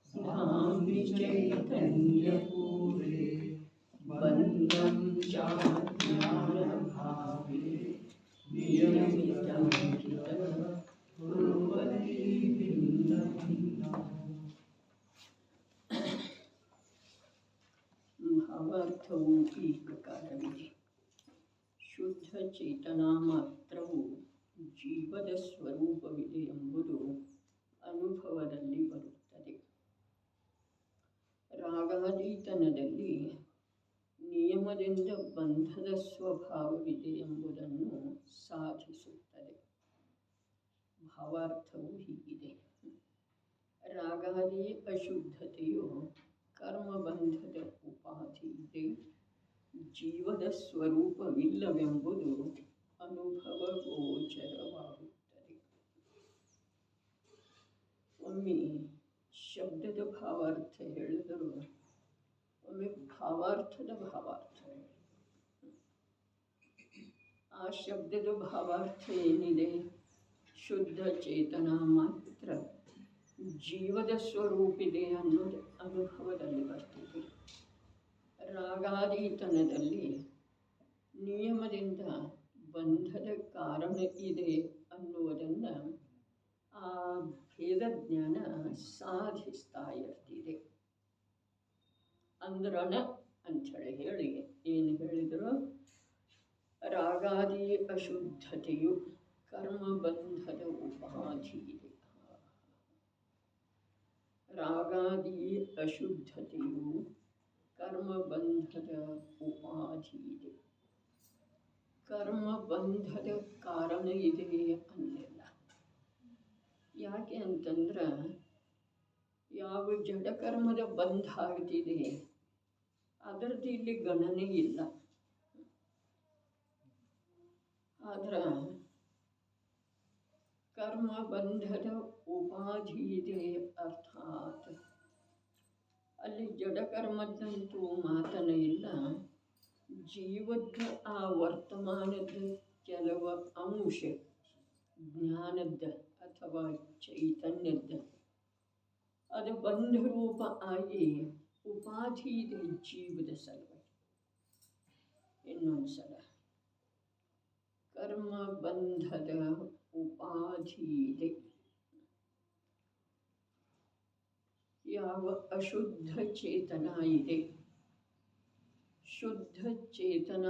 धाम्नि चैतन्यपूरे बन्धं चाज्ञानभावे नियमितं कुर्वन्ति भिन्न भिन्नम्। ಭಾವಾರ್ಥವು ಈ ಪ್ರಕಾರವಿದೆ. ಶುದ್ಧ ಚೇತನಾ ಮಾತ್ರವು ಜೀವದ ಸ್ವರೂಪವಿದೆ ಎಂಬುದು ಅನುಭವದಲ್ಲಿ ಬರುತ್ತದೆ. ರಾಗಾದೀತನದಲ್ಲಿ ನಿಯಮದಿಂದ ಬಂಧದ ಸ್ವಭಾವವಿದೆ ಎಂಬುದನ್ನು ಸಾಧಿಸುತ್ತದೆ. ಭಾವಾರ್ಥವು ಹೀಗಿದೆ. ರಾಗಾದಿ ಅಶುದ್ಧತೆಯು ಕರ್ಮಬಂಧದ ಉಪಾಧಿ ಇದೆ. ಜೀವದ ಸ್ವರೂಪವಿಲ್ಲವೆಂಬುದು ಅನುಭವ ಗೋಚರವಾಗುತ್ತದೆ. ಒಮ್ಮೆ ಶಬ್ದದ ಭಾವಾರ್ಥ ಹೇಳಿದರು, ಒಮ್ಮೆ ಭಾವಾರ್ಥದ ಭಾವಾರ್ಥ. ಆ ಶಬ್ದದ ಭಾವಾರ್ಥ ಏನಿದೆ? ಶುದ್ಧ ಚೇತನ ಮಾತ್ರ ಜೀವದ ಸ್ವರೂಪಿದೆ ಅನ್ನೋದು ಅನುಭವದಲ್ಲಿ ಬರ್ತಿದೆ. ರಾಗಾದೀತನದಲ್ಲಿ ನಿಯಮದಿಂದ ಬಂಧದ ಕಾರಣ ಇದೆ ಅನ್ನುವುದನ್ನು ಆ ಭೇದ ಜ್ಞಾನ ಸಾಧಿಸ್ತಾ ಇರ್ತಿದೆ. ಅಂದ್ರನ ಅಂಥೇಳಿ ಏನು ಹೇಳಿದರು? ರಾಗಾದಿ ಅಶುದ್ಧತೆಯು ಕರ್ಮಬಂಧದ ಉಪಾಧಿ ಇದೆ. ರಾಗಾದಿ ಅಶುದ್ಧತೆಯು ಕರ್ಮಬಂಧದ ಉಪಾಧಿ ಇದೆ. ಕರ್ಮಬಂಧದ ಕಾರಣ ಇದೆ ಅನ್ನಲಿಲ್ಲ. ಯಾಕೆ ಅಂತಂದ್ರೆ ಯಾವ ಜಡಕರ್ಮದ ಬಂಧ ಆಗ್ತಿದೆ ಅದರದ್ದು ಇಲ್ಲಿ ಗಣನೆ ಇಲ್ಲ. ಆದ್ರೆ ಕರ್ಮಬಂಧದ ಉಪಾಧಿ ಇದೆ. ಅರ್ಥಾತ್ ಅಲ್ಲಿ ಜಡಕರ್ಮದ್ದಂತೂ ಮಾತನೇ ಇಲ್ಲ. ಜೀವದ ಆ ವರ್ತಮಾನದ ಕೆಲವು ಅಂಶ ಜ್ಞಾನದ ಅಥವಾ ಚೈತನ್ಯದ ಅದು ಬಂಧ ರೂಪ ಆಗಿ ಉಪಾಧಿ ಇದೆ ಜೀವದ ಸಲುವಾಗಿ. ಇನ್ನೊಂದು ಸಲ ಕರ್ಮಬಂಧದ ಉಪಾಧಿ ಇದೆ. ಯಾವ ಅಶುದ್ಧ ಚೇತನ ಇದೆ, ಶುದ್ಧ ಚೇತನ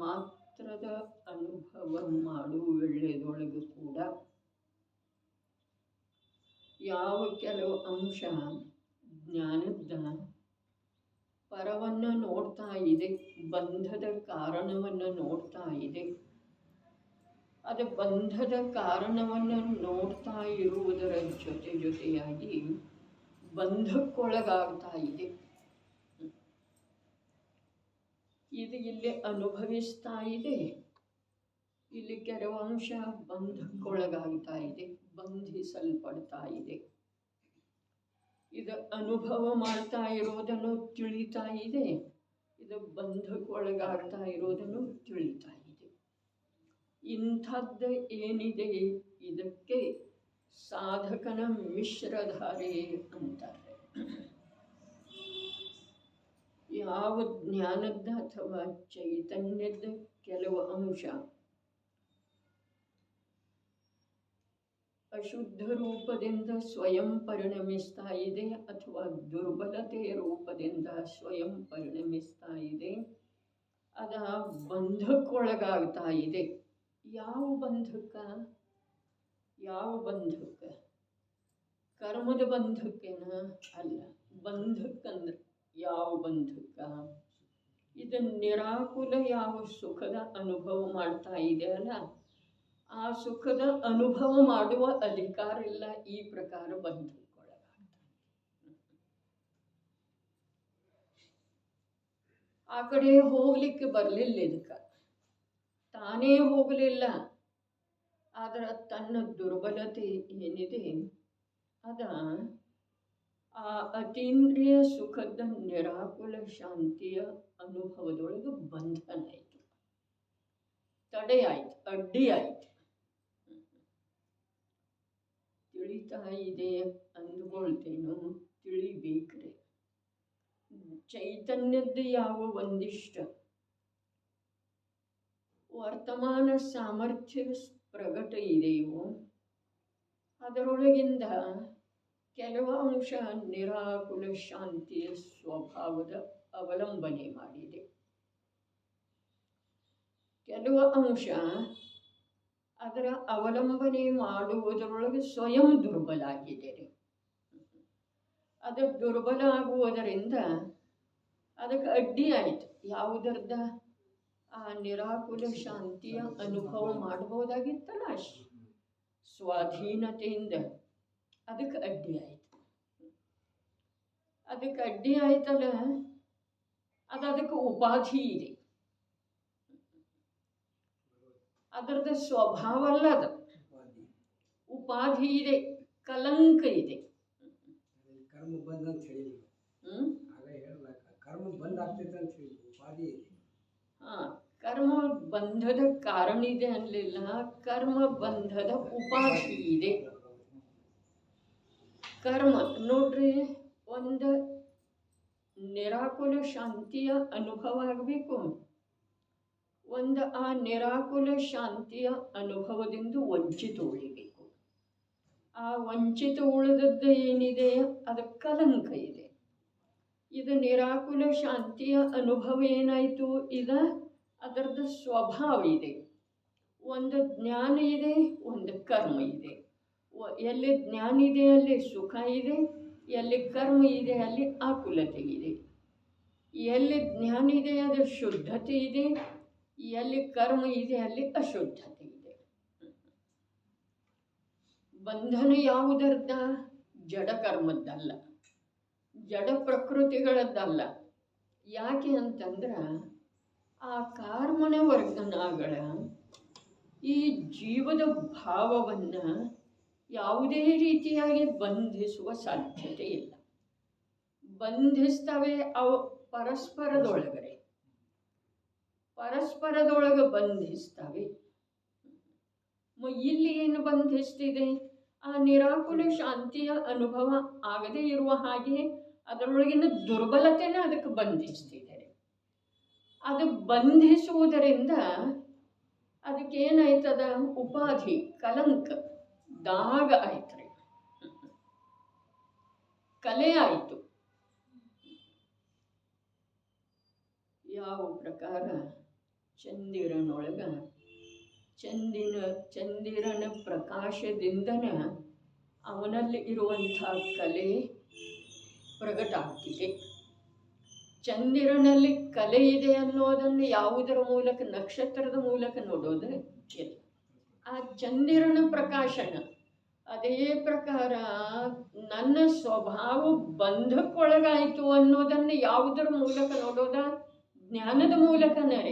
ಮಾತ್ರದ ಅನುಭವ ಮಾಡುವೊಳ್ಳೆದೊಳಗೂ ಕೂಡ ಯಾವ ಕೆಲವು ಅಂಶ ಜ್ಞಾನದ ಪರವನ್ನು ನೋಡ್ತಾ ಇದೆ, ಬಂಧದ ಕಾರಣವನ್ನು ನೋಡ್ತಾ ಇದೆ. ಅದು ಬಂಧದ ಕಾರಣವನ್ನು ನೋಡ್ತಾ ಇರುವುದರ ಜೊತೆಯಾಗಿ ಬಂಧಕ್ಕೊಳಗಾಗ್ತಾ ಇದೆ. ಇದು ಇಲ್ಲಿ ಅನುಭವಿಸ್ತಾ ಇದೆ. ಇಲ್ಲಿ ಕೆಲವು ಅಂಶ ಬಂಧಕ್ಕೊಳಗಾಗ್ತಾ ಇದೆ, ಬಂಧಿಸಲ್ಪಡ್ತಾ ಇದೆ. ಇದು ಅನುಭವ ಮಾಡ್ತಾ ಇರೋದನ್ನು ತಿಳಿತಾ ಇದೆ, ಇದು ಬಂಧಕ್ಕೊಳಗಾಗ್ತಾ ಇರೋದನ್ನು ತಿಳಿತಾ ಇದೆ. ಇಂಥದ್ದು ಏನಿದೆ ಇದಕ್ಕೆ ಸಾಧಕನ ಮಿಶ್ರಧಾರೆ ಅಂತಾರೆ. ಯಾವ ಜ್ಞಾನದ ಅಥವಾ ಚೈತನ್ಯದ ಕೆಲವು ಅಂಶ ಅಶುದ್ಧ ರೂಪದಿಂದ ಸ್ವಯಂ ಪರಿಣಮಿಸ್ತಾ ಇದೆ ಅಥವಾ ದುರ್ಬಲತೆಯ ರೂಪದಿಂದ ಸ್ವಯಂ ಪರಿಣಮಿಸ್ತಾ ಇದೆ. ಅದ ಬಂಧಕ್ಕೊಳಗಾಗ್ತಾ ಇದೆ. ಯಾವ ಬಂಧಕ್ಕ? ಯಾವ ಬಂಧಕ್ಕ? ಕರ್ಮದ ಬಂಧಕ್ಕೇನ? ಅಲ್ಲ. ಬಂಧಕ್ಕಂದ್ರೆ ಯಾವ ಬಂಧಕ್ಕ? ಇದನ್ನು ನಿರಾಕುಲ ಯಾವ ಸುಖದ ಅನುಭವ ಮಾಡ್ತಾ ಇದೆ ಅಲ್ಲ, ಆ ಸುಖದ ಅನುಭವ ಮಾಡುವ ಅಧಿಕಾರ ಇಲ್ಲ. ಈ ಪ್ರಕಾರ ಬಂಧಕ್ಕೊಳಗಾಗ್ತಾ. ಆ ಕಡೆ ಹೋಗ್ಲಿಕ್ಕೆ ಬರಲಿಲ್ಲ. ಇದಕ್ಕೆ ತಾನೇ ಹೋಗಲಿಲ್ಲ. ಆದರೆ ತನ್ನ ದುರ್ಬಲತೆ ಏನಿದೆ ಅದ ಆ ಅತೀಂದ್ರಿಯ ಸುಖದ ನಿರಾಕುಲ ಶಾಂತಿಯ ಅನುಭವದೊಳಗೆ ಬಂಧನ ಆಯಿತು, ತಡೆ ಆಯ್ತು, ಅಡ್ಡಿ ಆಯ್ತು. ತಿಳಿತಾ ಇದೆ ಅಂದ್ಕೊಳ್ತೇನೋ ತಿಳಿಬೇಕ್ರಿ. ಚೈತನ್ಯದ ಯಾವ ಒಂದಿಷ್ಟು ವರ್ತಮಾನ ಸಾಮರ್ಥ್ಯ ಪ್ರಗಟ ಇದೆಯೋ ಅದರೊಳಗಿಂದ ಕೆಲವು ಅಂಶ ನಿರಾಕುಲ ಶಾಂತಿಯ ಸ್ವಭಾವದ ಅವಲಂಬನೆ ಮಾಡಿದೆ. ಕೆಲವು ಅಂಶ ಅದರ ಅವಲಂಬನೆ ಮಾಡುವುದರೊಳಗೆ ಸ್ವಯಂ ದುರ್ಬಲ ಆಗಿದೆ. ಅದು ದುರ್ಬಲ ಆಗುವುದರಿಂದ ಅದಕ್ಕೆ ಅಡ್ಡಿ ಆಯಿತು. ಯಾವುದರದ ಆ ನಿರಾಕುಲ ಶಾಂತಿಯ ಅನುಭವ ಮಾಡಬಹುದಾಗಿತ್ತಲ್ಲ ಸ್ವಾಧೀನತೆಯಿಂದ, ಅದಕ್ಕೆ ಅಡ್ಡಿ ಆಯಿತು. ಅದಕ್ಕೆ ಅಡ್ಡಿ ಆಯ್ತಲ್ಲ, ಅದಕ್ಕೆ ಉಪಾಧಿ ಇದೆ. ಅದರದ ಸ್ವಭಾವ ಅಲ್ಲ, ಅದು ಉಪಾಧಿ ಇದೆ, ಕಲಂಕ ಇದೆ. ಕರ್ಮ ಬಂದ ಅಂತ ಹೇಳಿ ಕರ್ಮ ಬಂದ ಆಗ್ತೈತೆ ಅಂತ ಹೇಳಿ ಉಪಾಧಿ ಇದೆ. ಕರ್ಮ ಬಂಧದ ಕಾರಣ ಇದೆ ಅನ್ನಲಿಲ್ಲ, ಕರ್ಮ ಬಂಧದ ಉಪಾಧಿ ಇದೆ. ಕರ್ಮ ನೋಡ್ರಿ, ಒಂದು ನಿರಾಕುಲ ಶಾಂತಿಯ ಅನುಭವ ಆಗಬೇಕು. ಒಂದು ಆ ನಿರಾಕುಲ ಶಾಂತಿಯ ಅನುಭವದಿಂದ ವಂಚಿತ ಉಳಿಬೇಕು. ಆ ವಂಚಿತ ಉಳಿದದ್ದು ಏನಿದೆ ಅದು ಕಲಂಕ ಇದೆ. ಇದು ನಿರಾಕುಲ ಶಾಂತಿಯ ಅನುಭವ ಏನಾಯಿತು, ಅದರದ್ದು ಸ್ವಭಾವ ಇದೆ. ಒಂದು ಜ್ಞಾನ ಇದೆ, ಒಂದು ಕರ್ಮ ಇದೆ. ಎಲ್ಲಿ ಜ್ಞಾನ ಇದೆ ಅಲ್ಲಿ ಸುಖ ಇದೆ, ಎಲ್ಲಿ ಕರ್ಮ ಇದೆ ಅಲ್ಲಿ ಆಕುಲತೆ ಇದೆ. ಎಲ್ಲಿ ಜ್ಞಾನ ಇದೆ ಅದು ಶುದ್ಧತೆ ಇದೆ, ಎಲ್ಲಿ ಕರ್ಮ ಇದೆ ಅಲ್ಲಿ ಅಶುದ್ಧತೆ ಇದೆ. ಬಂಧನ ಯಾವುದರ್ದ? ಜಡ ಕರ್ಮದ್ದಲ್ಲ, ಜಡ ಪ್ರಕೃತಿಗಳದ್ದಲ್ಲ. ಯಾಕೆ ಅಂತಂದ್ರೆ ಆ ಕಾರ್ಮಣ ವರ್ಗನಗಳ ಈ ಜೀವದ ಭಾವವನ್ನು ಯಾವುದೇ ರೀತಿಯಾಗಿ ಬಂಧಿಸುವ ಸಾಧ್ಯತೆ ಇಲ್ಲ. ಬಂಧಿಸ್ತವೆ ಅವು ಪರಸ್ಪರದೊಳಗಡೆ, ಪರಸ್ಪರದೊಳಗೆ ಬಂಧಿಸ್ತವೆ. ಇಲ್ಲಿ ಏನು ಬಂಧಿಸ್ತಿದೆ? ಆ ನಿರಾಕುಲ ಶಾಂತಿಯ ಅನುಭವ ಆಗದೇ ಇರುವ ಹಾಗೆ ಅದರೊಳಗಿನ ದುರ್ಬಲತೆನ ಅದಕ್ಕೆ ಬಂಧಿಸ್ತಿದ್ದಾರೆ. ಅದು ಬಂಧಿಸುವುದರಿಂದ ಅದಕ್ಕೇನಾಯ್ತದ? ಉಪಾಧಿ, ಕಲಂಕ, ದಾಗ ಆಯ್ತ್ರಿ, ಕಲೆ ಆಯಿತು. ಯಾವ ಪ್ರಕಾರ? ಚಂದಿರನೊಳಗ ಚಂದಿರನ ಪ್ರಕಾಶದಿಂದನ ಅವನಲ್ಲಿ ಇರುವಂಥ ಕಲೆ ಪ್ರಗಟ ಆಗ್ತಿದೆ. ಚಂದಿರನಲ್ಲಿ ಕಲೆ ಇದೆ ಅನ್ನೋದನ್ನು ಯಾವುದರ ಮೂಲಕ? ನಕ್ಷತ್ರದ ಮೂಲಕ ನೋಡೋದ್ರೆ ಇಲ್ಲ. ಆ ಚಂದಿರನ ಪ್ರಕಾಶನ ಅದೇ ಪ್ರಕಾರ ನನ್ನ ಸ್ವಭಾವ ಬಂಧಕ್ಕೊಳಗಾಯಿತು ಅನ್ನೋದನ್ನು ಯಾವುದರ ಮೂಲಕ ನೋಡೋದ? ಜ್ಞಾನದ ಮೂಲಕನೇ.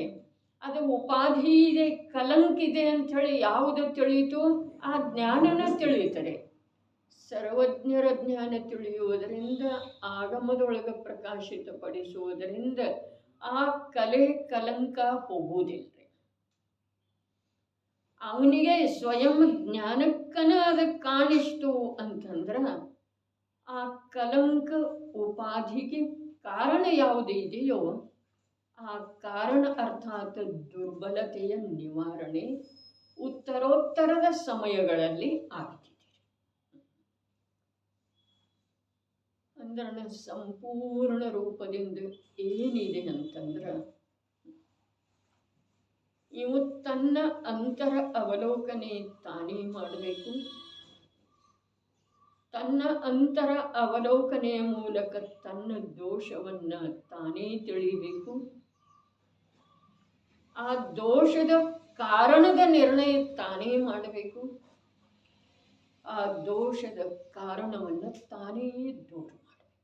ಅದು ಉಪಾಧಿ ಇದೆ, ಕಲಂಕಿದೆ ಅಂಥೇಳಿ ಯಾವುದು ತಿಳಿಯಿತು? ಆ ಜ್ಞಾನನ ತಿಳಿಯುತ್ತದೆ. ಸರ್ವಜ್ಞರ ಜ್ಞಾನ ತಿಳಿಯುವುದರಿಂದ, ಆಗಮದೊಳಗೆ ಪ್ರಕಾಶಿತಪಡಿಸುವುದರಿಂದ ಆ ಕಲೆ ಕಲಂಕ ಹೋಗುವುದಿಲ್ಲ. ಅವನಿಗೆ ಸ್ವಯಂ ಜ್ಞಾನಕ್ಕನ ಅದಕ್ಕೆ ಕಾಣಿಸ್ತು ಅಂತಂದ್ರೆ ಆ ಕಲಂಕ ಉಪಾಧಿಗೆ ಕಾರಣ ಯಾವುದು ಇದೆಯೋ ಆ ಕಾರಣ ಅರ್ಥಾತ್ ದುರ್ಬಲತೆಯ ನಿವಾರಣೆ ಉತ್ತರೋತ್ತರದ ಸಮಯಗಳಲ್ಲಿ ಆಗ್ತಿದೆ. ಅಂದ್ರೆ ಸಂಪೂರ್ಣ ರೂಪದಿಂದ ಏನಿದೆ ಅಂತಂದ್ರೆ ಇವು ತನ್ನ ಅಂತರ ಅವಲೋಕನೆ ತಾನೇ ಮಾಡಬೇಕು. ತನ್ನ ಅಂತರ ಅವಲೋಕನೆಯ ಮೂಲಕ ತನ್ನ ದೋಷವನ್ನು ತಾನೇ ತಿಳಿಯಬೇಕು. ಆ ದೋಷದ ಕಾರಣದ ನಿರ್ಣಯ ತಾನೇ ಮಾಡಬೇಕು. ಆ ದೋಷದ ಕಾರಣವನ್ನು ತಾನೇ ದೂರ ಮಾಡಬೇಕು.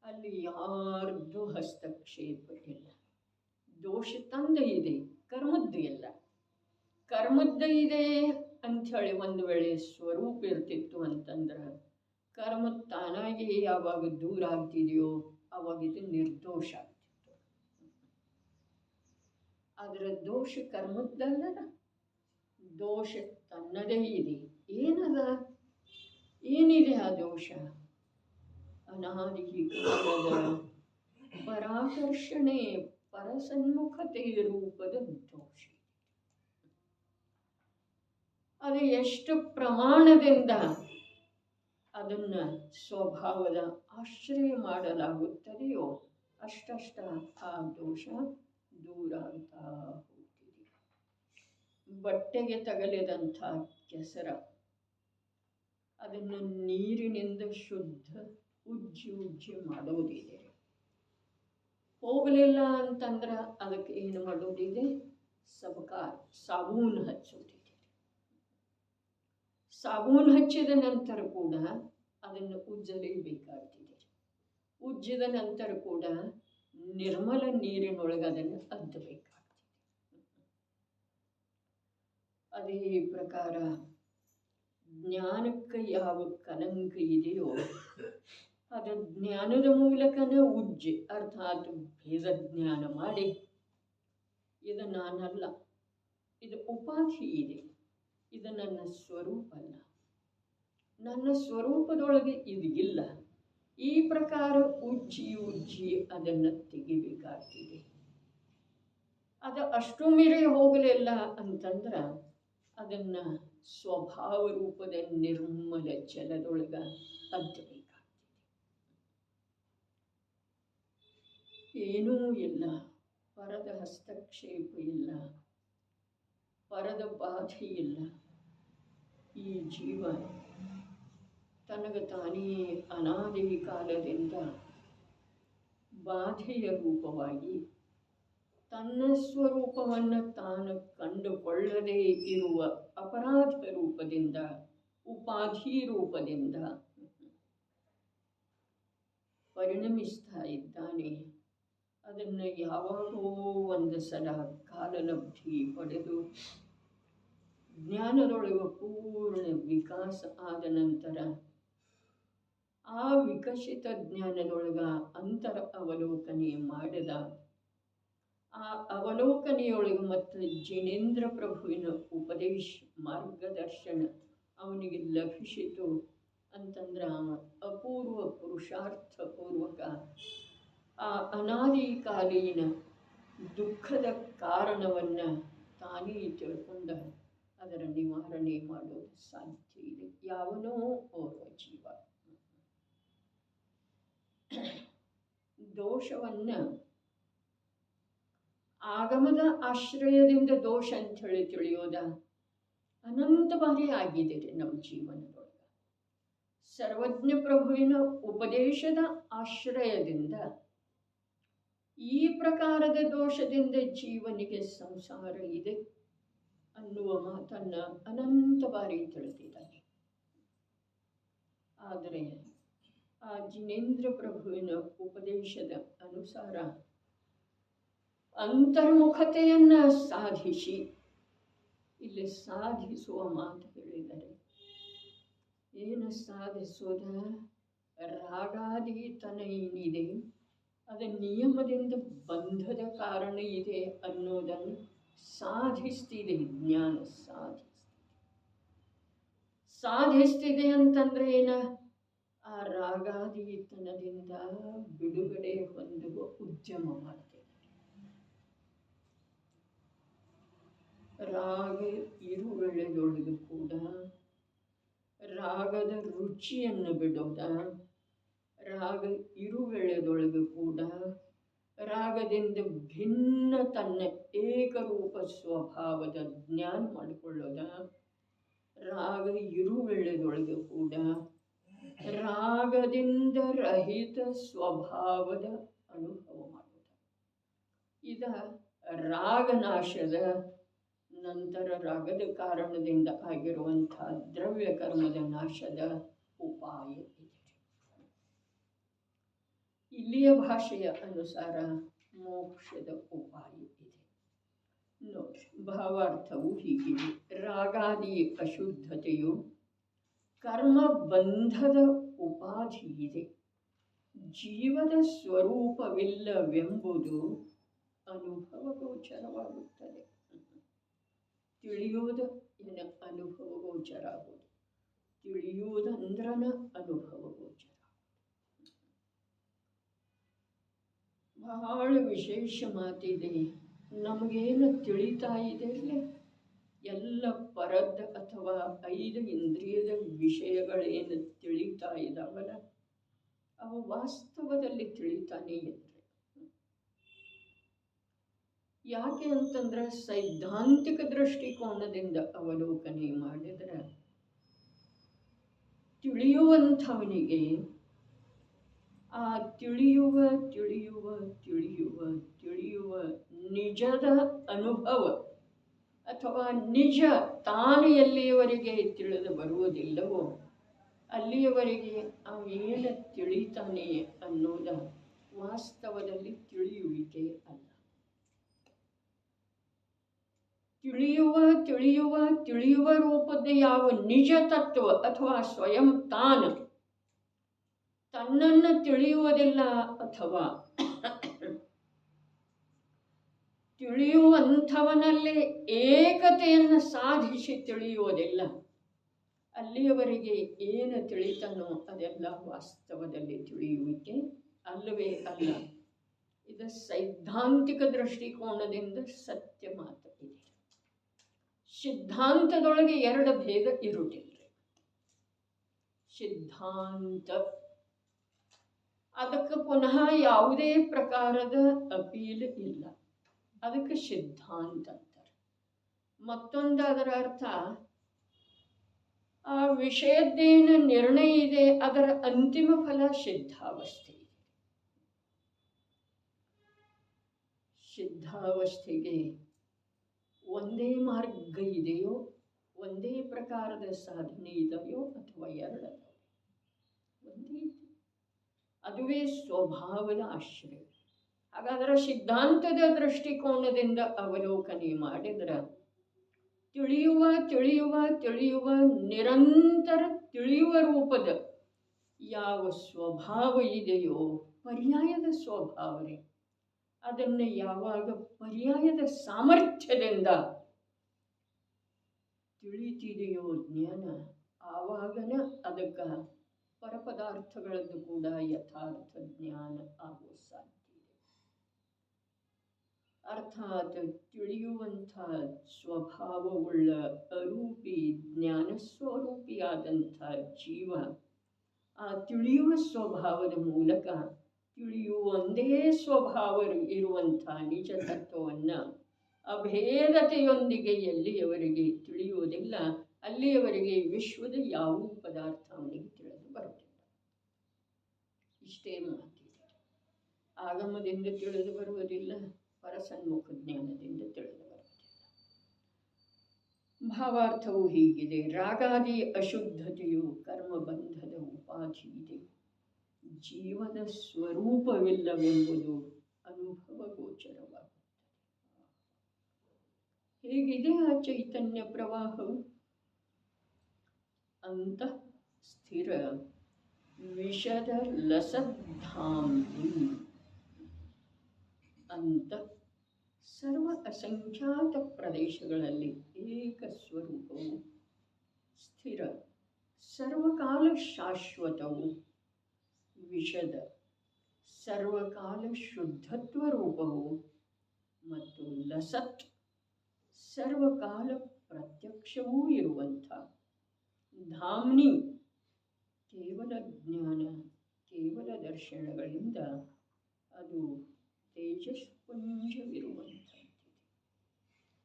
ಅಲ್ಲಿ ಯಾರ್ದು ಹಸ್ತಕ್ಷೇಪ ಇಲ್ಲ. ದೋಷ ತಂದ ಇದೆ, ಕರ್ಮದ್ದು ಇಲ್ಲ. ಕರ್ಮದ್ದು ಇದೆ ಅಂಥೇಳಿ ಒಂದು ವೇಳೆ ಸ್ವರೂಪ ಇರ್ತಿತ್ತು ಅಂತಂದ್ರೆ ಕರ್ಮ ತಾನಾಗಿ ಯಾವಾಗ ದೂರ ಆಗ್ತಿದೆಯೋ ಆವಾಗ ಇದು ನಿರ್ದೋಷ ಆಗ್ತಿತ್ತು. ಅದರ ದೋಷ ಕರ್ಮದ್ದಲ್ಲ, ದೋಷ ತನ್ನದೇ ಇದೆ. ಏನದ, ಏನಿದೆ ಆ ದೋಷ? ಅನಾದಿ ಕಾಲದ ಪರಾಕರ್ಷಣೆ ಪರಸನ್ಮುಖತೆ ರೂಪದ ದೋಷ. ಅದು ಎಷ್ಟು ಪ್ರಮಾಣದಿಂದ ಅದನ್ನು ಸ್ವಭಾವದ ಆಶ್ರಯ ಮಾಡಲಾಗುತ್ತದೆಯೋ ಅಷ್ಟಷ್ಟ ಆ ದೋಷ ದೂರ ಆಗ್ತಾ ಹೋಗ್ತಿದೆ. ಬಟ್ಟೆಗೆ ತಗಲಿದಂಥ ಕೆಸರ ಅದನ್ನು ನೀರಿನಿಂದ ಶುದ್ಧ ಉಜ್ಜಿ ಮಾಡೋದಿದೆ. ಹೋಗಲಿಲ್ಲ ಅಂತಂದ್ರೆ ಅದಕ್ಕೆ ಏನು ಮಾಡೋದಿದೆ? ಸಾಬೂನು ಹಚ್ಚೋದಿದೆ. ಸಾಬೂನು ಹಚ್ಚಿದ ನಂತರ ಕೂಡ ಅದನ್ನು ಉಜ್ಜಲೇಬೇಕಾಗ್ತಿದೆ. ಉಜ್ಜಿದ ನಂತರ ಕೂಡ ನಿರ್ಮಲ ನೀರಿನೊಳಗೆ ಅದನ್ನು ಅದ್ದಬೇಕಾಗ್ತದೆ. ಅದೇ ಪ್ರಕಾರ ಜ್ಞಾನಕ್ಕೆ ಯಾವ ಕಲಂಕ ಇದೆಯೋ ಅದು ಜ್ಞಾನದ ಮೂಲಕನೇ ಉಜ್ಜಿ ಅರ್ಥಾತ್ ಭೇದ ಜ್ಞಾನ ಮಾಡಿ ಇದು ನಾನಲ್ಲ, ಇದು ಉಪಾಧಿ ಇದೆ, ಇದು ನನ್ನ ಸ್ವರೂಪ ಅಲ್ಲ, ನನ್ನ ಸ್ವರೂಪದೊಳಗೆ ಇದು ಇಲ್ಲ. ಈ ಪ್ರಕಾರ ಉಜ್ಜಿ ಅದನ್ನು ತೆಗಿಬೇಕಾಗ್ತಿದೆ. ಅದು ಅಷ್ಟು ಮೀರಿ ಹೋಗಲಿಲ್ಲ ಅಂತಂದ್ರೆ ಅದನ್ನು ಸ್ವಭಾವ ರೂಪದ ನಿರ್ಮಲ ಜಲದೊಳಗೆ ಅದ್ದಬೇಕಾಗ್ತದೆ. ಏನೂ ಇಲ್ಲ, ಪರದ ಹಸ್ತಕ್ಷೇಪ ಇಲ್ಲ, ಪರದ ಬಾಧೆ ಇಲ್ಲ. ಈ ಜೀವ ತನಗೆ ತಾನೇ ಅನಾದಿ ಕಾಲದಿಂದ ಬಾಧೆಯ ರೂಪವಾಗಿ ತನ್ನ ಸ್ವರೂಪವನ್ನು ತಾನು ಕಂಡುಕೊಳ್ಳದೇ ಇರುವ ಅಪರಾಧ ರೂಪದಿಂದ, ಉಪಾಧಿ ರೂಪದಿಂದ ಪರಿಣಮಿಸ್ತಾ ಇದ್ದಾನೆ. ಅದನ್ನು ಯಾವಾಗೋ ಒಂದು ಸಲ ಕಾಲಲಬ್ಧಿ ಪಡೆದು ಜ್ಞಾನದೊಳಗೆ ಪೂರ್ಣ ವಿಕಾಸ ಆದ ನಂತರ ಆ ವಿಕಸಿತ ಜ್ಞಾನದೊಳಗ ಅಂತರ ಅವಲೋಕನೆ ಮಾಡಿದ. ಆ ಅವಲೋಕನೆಯೊಳಗೆ ಮತ್ತು ಜಿನೇಂದ್ರ ಪ್ರಭುವಿನ ಉಪದೇಶ ಮಾರ್ಗದರ್ಶನ ಅವನಿಗೆ ಲಭಿಸಿತು ಅಂತಂದ್ರೆ ಅಪೂರ್ವ ಪುರುಷಾರ್ಥಪೂರ್ವಕ ಆ ಅನಾದಿಕಾಲೀನ ದುಃಖದ ಕಾರಣವನ್ನು ತಾನೇ ತಿಳ್ಕೊಂಡ ಅದರ ನಿವಾರಣೆ ಮಾಡೋದು ಸಾಧ್ಯ ಇದೆ. ಯಾವನೋ ಓರ್ವ ಜೀವ ದೋಷವನ್ನು ಆಗಮದ ಆಶ್ರಯದಿಂದ ದೋಷ ಅಂಥೇಳಿ ತಿಳಿಯೋದ ಅನಂತ ಬಾರಿ ಆಗಿದೆ ನಮ್ಮ ಜೀವನದೊಳಗೆ. ಸರ್ವಜ್ಞ ಪ್ರಭುವಿನ ಉಪದೇಶದ ಆಶ್ರಯದಿಂದ ಈ ಪ್ರಕಾರದ ದೋಷದಿಂದ ಜೀವನಿಗೆ ಸಂಸಾರ ಇದೆ ಅನ್ನುವ ಮಾತನ್ನು ಅನಂತ ಬಾರಿ ತಿಳಿದಿದ್ದಾನೆ. ಆದರೆ ಆ ಜಿನೇಂದ್ರ ಪ್ರಭುವಿನ ಉಪದೇಶದ ಅನುಸಾರ ಅಂತರ್ಮುಖತೆಯನ್ನು ಸಾಧಿಸಿ, ಇಲ್ಲಿ ಸಾಧಿಸುವ ಮಾತು ಹೇಳಿದರೆ ಏನು ಸಾಧಿಸೋದ? ರಾಗಾದೀತನ ಏನಿದೆ ಅದು ನಿಯಮದಿಂದ ಬಂಧದ ಕಾರಣ ಇದೆ ಅನ್ನೋದನ್ನು ಸಾಧಿಸ್ತಿದೆ. ಜ್ಞಾನ ಸಾಧಿಸ್ತಿದೆ ಅಂತಂದ್ರೆ ಏನ? ಆ ರಾಗಾದೀತನದಿಂದ ಬಿಡುಗಡೆ ಹೊಂದುವ ಉದ್ಯಮ ಮಾಡ್ತಿದೆ. ರಾಗ ಇರುವೆಳೆದೊಳಗೂ ಕೂಡ ರಾಗದ ರುಚಿಯನ್ನು ಬಿಡೋದ, ರಾಗ ಇರುವೆಳೆದೊಳಗೂ ಕೂಡ ರಾಗದಿಂದ ಭಿನ್ನ ತನ್ನ ಏಕರೂಪ ಸ್ವಭಾವದ ಜ್ಞಾನ ಮಾಡಿಕೊಳ್ಳೋದ, ರಾಗ ಇರುವೆಳೆದೊಳಗೂ ಕೂಡ ರಾಗದಿಂದ ರಹಿತ ಸ್ವಭಾವದ ಅನುಭವ ಮಾಡೋದು. ಇದ ರಾಗನಾಶದ ನಂತರ ರಾಗದ ಕಾರಣದಿಂದ ಆಗಿರುವಂಥ ದ್ರವ್ಯ ಕರ್ಮದ ನಾಶದ ಉಪಾಯ ಇದೆ. ಇಲ್ಲಿಯ ಭಾಷೆಯ ಅನುಸಾರ ಮೋಕ್ಷದ ಉಪಾಯ ಇದೆ. ನೋಡಿ, ಭಾವಾರ್ಥವು ಹೀಗಿದೆ. ರಾಗಾದಿ ಅಶುದ್ಧತೆಯು ಕರ್ಮ ಬಂಧದ ಉಪಾಧಿ ಇದೆ. ಜೀವದ ಸ್ವರೂಪವಿಲ್ಲವೆಂಬುದು ಅನುಭವ ಗೋಚರವಾಗುತ್ತದೆ. ತಿಳಿಯೋದು ಏನು? ಅನುಭವ ಗೋಚರ ಆಗುವುದು. ತಿಳಿಯುವುದಂದ್ರನ ಅನುಭವ ಗೋಚರ. ಬಹಳ ವಿಶೇಷ ಮಾತಿದೆ. ನಮಗೇನು ತಿಳಿತಾ ಇದೆ ಎಲ್ಲ ಪರದ್ ಅಥವಾ 5 ಇಂದ್ರಿಯದ ವಿಷಯಗಳೇನು ತಿಳಿತಾ ಇದ್ದಾವಲ್ಲ ಅವು ವಾಸ್ತವದಲ್ಲಿ ತಿಳಿತಾನೇ ಇದ್ರೆ. ಯಾಕೆ ಅಂತಂದ್ರೆ ಸೈದ್ಧಾಂತಿಕ ದೃಷ್ಟಿಕೋನದಿಂದ ಅವಲೋಕನೆ ಮಾಡಿದ್ರೆ ತಿಳಿಯುವಂಥವನಿಗೆ ಆ ತಿಳಿಯುವ ತಿಳಿಯುವ ತಿಳಿಯುವ ತಿಳಿಯುವ ನಿಜದ ಅನುಭವ ಅಥವಾ ನಿಜ ತಾನು ಎಲ್ಲಿಯವರೆಗೆ ತಿಳಿದು ಬರುವುದಿಲ್ಲವೋ ಅಲ್ಲಿಯವರೆಗೆ ಅವೇನು ತಿಳಿತಾನೆ ಅನ್ನೋದ ವಾಸ್ತವದಲ್ಲಿ ತಿಳಿಯುವಿಕೆ ಅಲ್ಲ. ತಿಳಿಯುವ ತಿಳಿಯುವ ತಿಳಿಯುವ ರೂಪದ ಯಾವ ನಿಜ ತತ್ವ ಅಥವಾ ಸ್ವಯಂ ತಾನು ತನ್ನನ್ನು ತಿಳಿಯುವುದಿಲ್ಲ ಅಥವಾ ತಿಳಿಯುವಂಥವನಲ್ಲಿ ಏಕತೆಯನ್ನು ಸಾಧಿಸಿ ತಿಳಿಯುವುದಿಲ್ಲ, ಅಲ್ಲಿಯವರೆಗೆ ಏನು ತಿಳಿತಾನೋ ಅದೆಲ್ಲ ವಾಸ್ತವದಲ್ಲಿ ತಿಳಿಯುವಿಕೆ ಅಲ್ಲವೇ ಅಲ್ಲ. ಇದು ಸೈದ್ಧಾಂತಿಕ ದೃಷ್ಟಿಕೋನದಿಂದ ಸತ್ಯ ಮಾತು ಇದೆ. ಸಿದ್ಧಾಂತದೊಳಗೆ 2 ಭೇದ ಇರುವುದಿಲ್ಲ. ಸಿದ್ಧಾಂತ ಅದಕ್ಕೆ ಪುನಃ ಯಾವುದೇ ಪ್ರಕಾರದ ಅಪೀಲ್ ಇಲ್ಲ, ಅದಕ್ಕೆ ಸಿದ್ಧಾಂತ ಅಂತಾರೆ. ಮತ್ತೊಂದು ಅದರ ಅರ್ಥ ಆ ವಿಷಯದ್ದೇನು ನಿರ್ಣಯ ಇದೆ ಅದರ ಅಂತಿಮ ಫಲ ಸಿದ್ಧಾವಸ್ಥೆ ಇದೆ. ಸಿದ್ಧಾವಸ್ಥೆಗೆ ಒಂದೇ ಮಾರ್ಗ ಇದೆಯೋ, ಒಂದೇ ಪ್ರಕಾರದ ಸಾಧನೆ ಇದೆಯೋ ಅಥವಾ 2 ಒಂದೇ ಇದೆ. ಅದುವೇ ಸ್ವಭಾವದ ಆಶ್ರಯ. ಹಾಗಾದರೆ ಸಿದ್ಧಾಂತದ ದೃಷ್ಟಿಕೋನದಿಂದ ಅವಲೋಕನೆ ಮಾಡಿದ್ರೆ ತಿಳಿಯುವ ತಿಳಿಯುವ ತಿಳಿಯುವ ನಿರಂತರ ತಿಳಿಯುವ ರೂಪದ ಯಾವ ಸ್ವಭಾವ ಇದೆಯೋ ಪರ್ಯಾಯದ ಸ್ವಭಾವನೆ, ಅದನ್ನು ಯಾವಾಗ ಪರ್ಯಾಯದ ಸಾಮರ್ಥ್ಯದಿಂದ ತಿಳಿತಿದೆಯೋ ಜ್ಞಾನ, ಆವಾಗನ ಅದಕ್ಕೆ ಪರಪದಾರ್ಥಗಳದ್ದು ಕೂಡ ಯಥಾರ್ಥ ಜ್ಞಾನ ಆಗೋ ಸಾಧ್ಯ ಇದೆ. ಅರ್ಥಾತ್ ತಿಳಿಯುವಂಥ ಸ್ವಭಾವವುಳ್ಳ ಅರೂಪಿ ಜ್ಞಾನ ಸ್ವರೂಪಿಯಾದಂಥ ಜೀವ ಆ ತಿಳಿಯುವ ಸ್ವಭಾವದ ಮೂಲಕ ತಿಳಿಯುವಂದೇ ಸ್ವಭಾವ ಇರುವಂಥ ನಿಜ ತತ್ವವನ್ನು ಅಭೇದತೆಯೊಂದಿಗೆ ಎಲ್ಲಿಯವರೆಗೆ ತಿಳಿಯುವುದಿಲ್ಲ ಅಲ್ಲಿಯವರೆಗೆ ವಿಶ್ವದ ಯಾವ ಪದಾರ್ಥ ಅವನಿಗೆ ತಿಳಿದು ಬರುತ್ತಿಲ್ಲ. ಇಷ್ಟೇ ಮಾತಿದೆ. ಆಗಮದಿಂದ ತಿಳಿದು ಬರುವುದಿಲ್ಲ, ಪರಸನ್ಮುಖ ಜ್ಞಾನದಿಂದ ತಿಳಿದು ಬರುವುದಿಲ್ಲ. ಭಾವಾರ್ಥವು ಹೀಗಿದೆ. ರಾಗಾದಿ ಅಶುದ್ಧತೆಯು ಕರ್ಮಬಂಧದ ಉಪಾಧಿ ಇದೆ. ಜೀವದ ಸ್ವರೂಪವಿಲ್ಲವೆಂಬುದು ಅನುಭವ ಗೋಚರವಾಗುತ್ತದೆ. ಹೇಗಿದೆ ಆ ಚೈತನ್ಯ ಪ್ರವಾಹವು? ಅಂತ ಸ್ಥಿರ ವಿಷದ ಲಸದ್ಧಾಮ್ನಿ. ಅಂತ ಸರ್ವ ಅಸಂಖ್ಯಾತ ಪ್ರದೇಶಗಳಲ್ಲಿ ಏಕ ಸ್ವರೂಪವು ಸ್ಥಿರ, ಸರ್ವಕಾಲ ಶಾಶ್ವತವು ವಿಷದ ಸರ್ವಕಾಲ ಶುದ್ಧತ್ವ ರೂಪವು ಮತ್ತು ಲಸತ್ ಸರ್ವಕಾಲ ಪ್ರತ್ಯಕ್ಷವೂ ಇರುವಂಥ ಧಾಮ್ನಿ ಕೇವಲ ಜ್ಞಾನ ಕೇವಲ ದರ್ಶನಗಳಿಂದ ಅದು ತೇಜಸ್ಪುಂಜವಿರುವಂಥದ್ದು.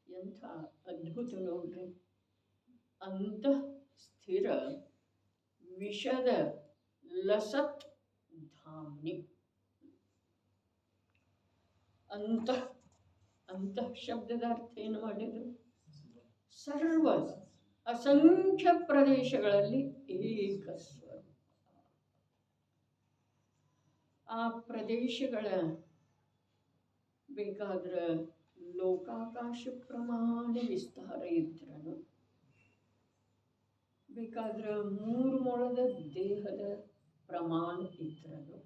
ಎಂಥ ಅದ್ಭುತ ನೋಡ್ರಿ. ಅಂತಃ ಸ್ಥಿರ ವಿಷದ ಲಸತ್ ಧಾಮ್ನಿ. ಅಂತಃ ಅಂತಃ ಶಬ್ದದ ಅರ್ಥ ಏನು ಮಾಡಿದ್ರು? ಸರ್ವ ಅಸಂಖ್ಯ ಪ್ರದೇಶಗಳಲ್ಲಿ ಏಕ ಸ್ವರೂಪ. ಆ ಪ್ರದೇಶಗಳ ಬೇಕಾದ್ರೆ ಲೋಕಾಕಾಶ ಪ್ರಮಾಣ ವಿಸ್ತಾರ ಇದ್ರನು, ಬೇಕಾದ್ರೆ 3 ಮೊಳದ ದೇಹದ ಪ್ರಮಾಣ ಇದ್ರನು,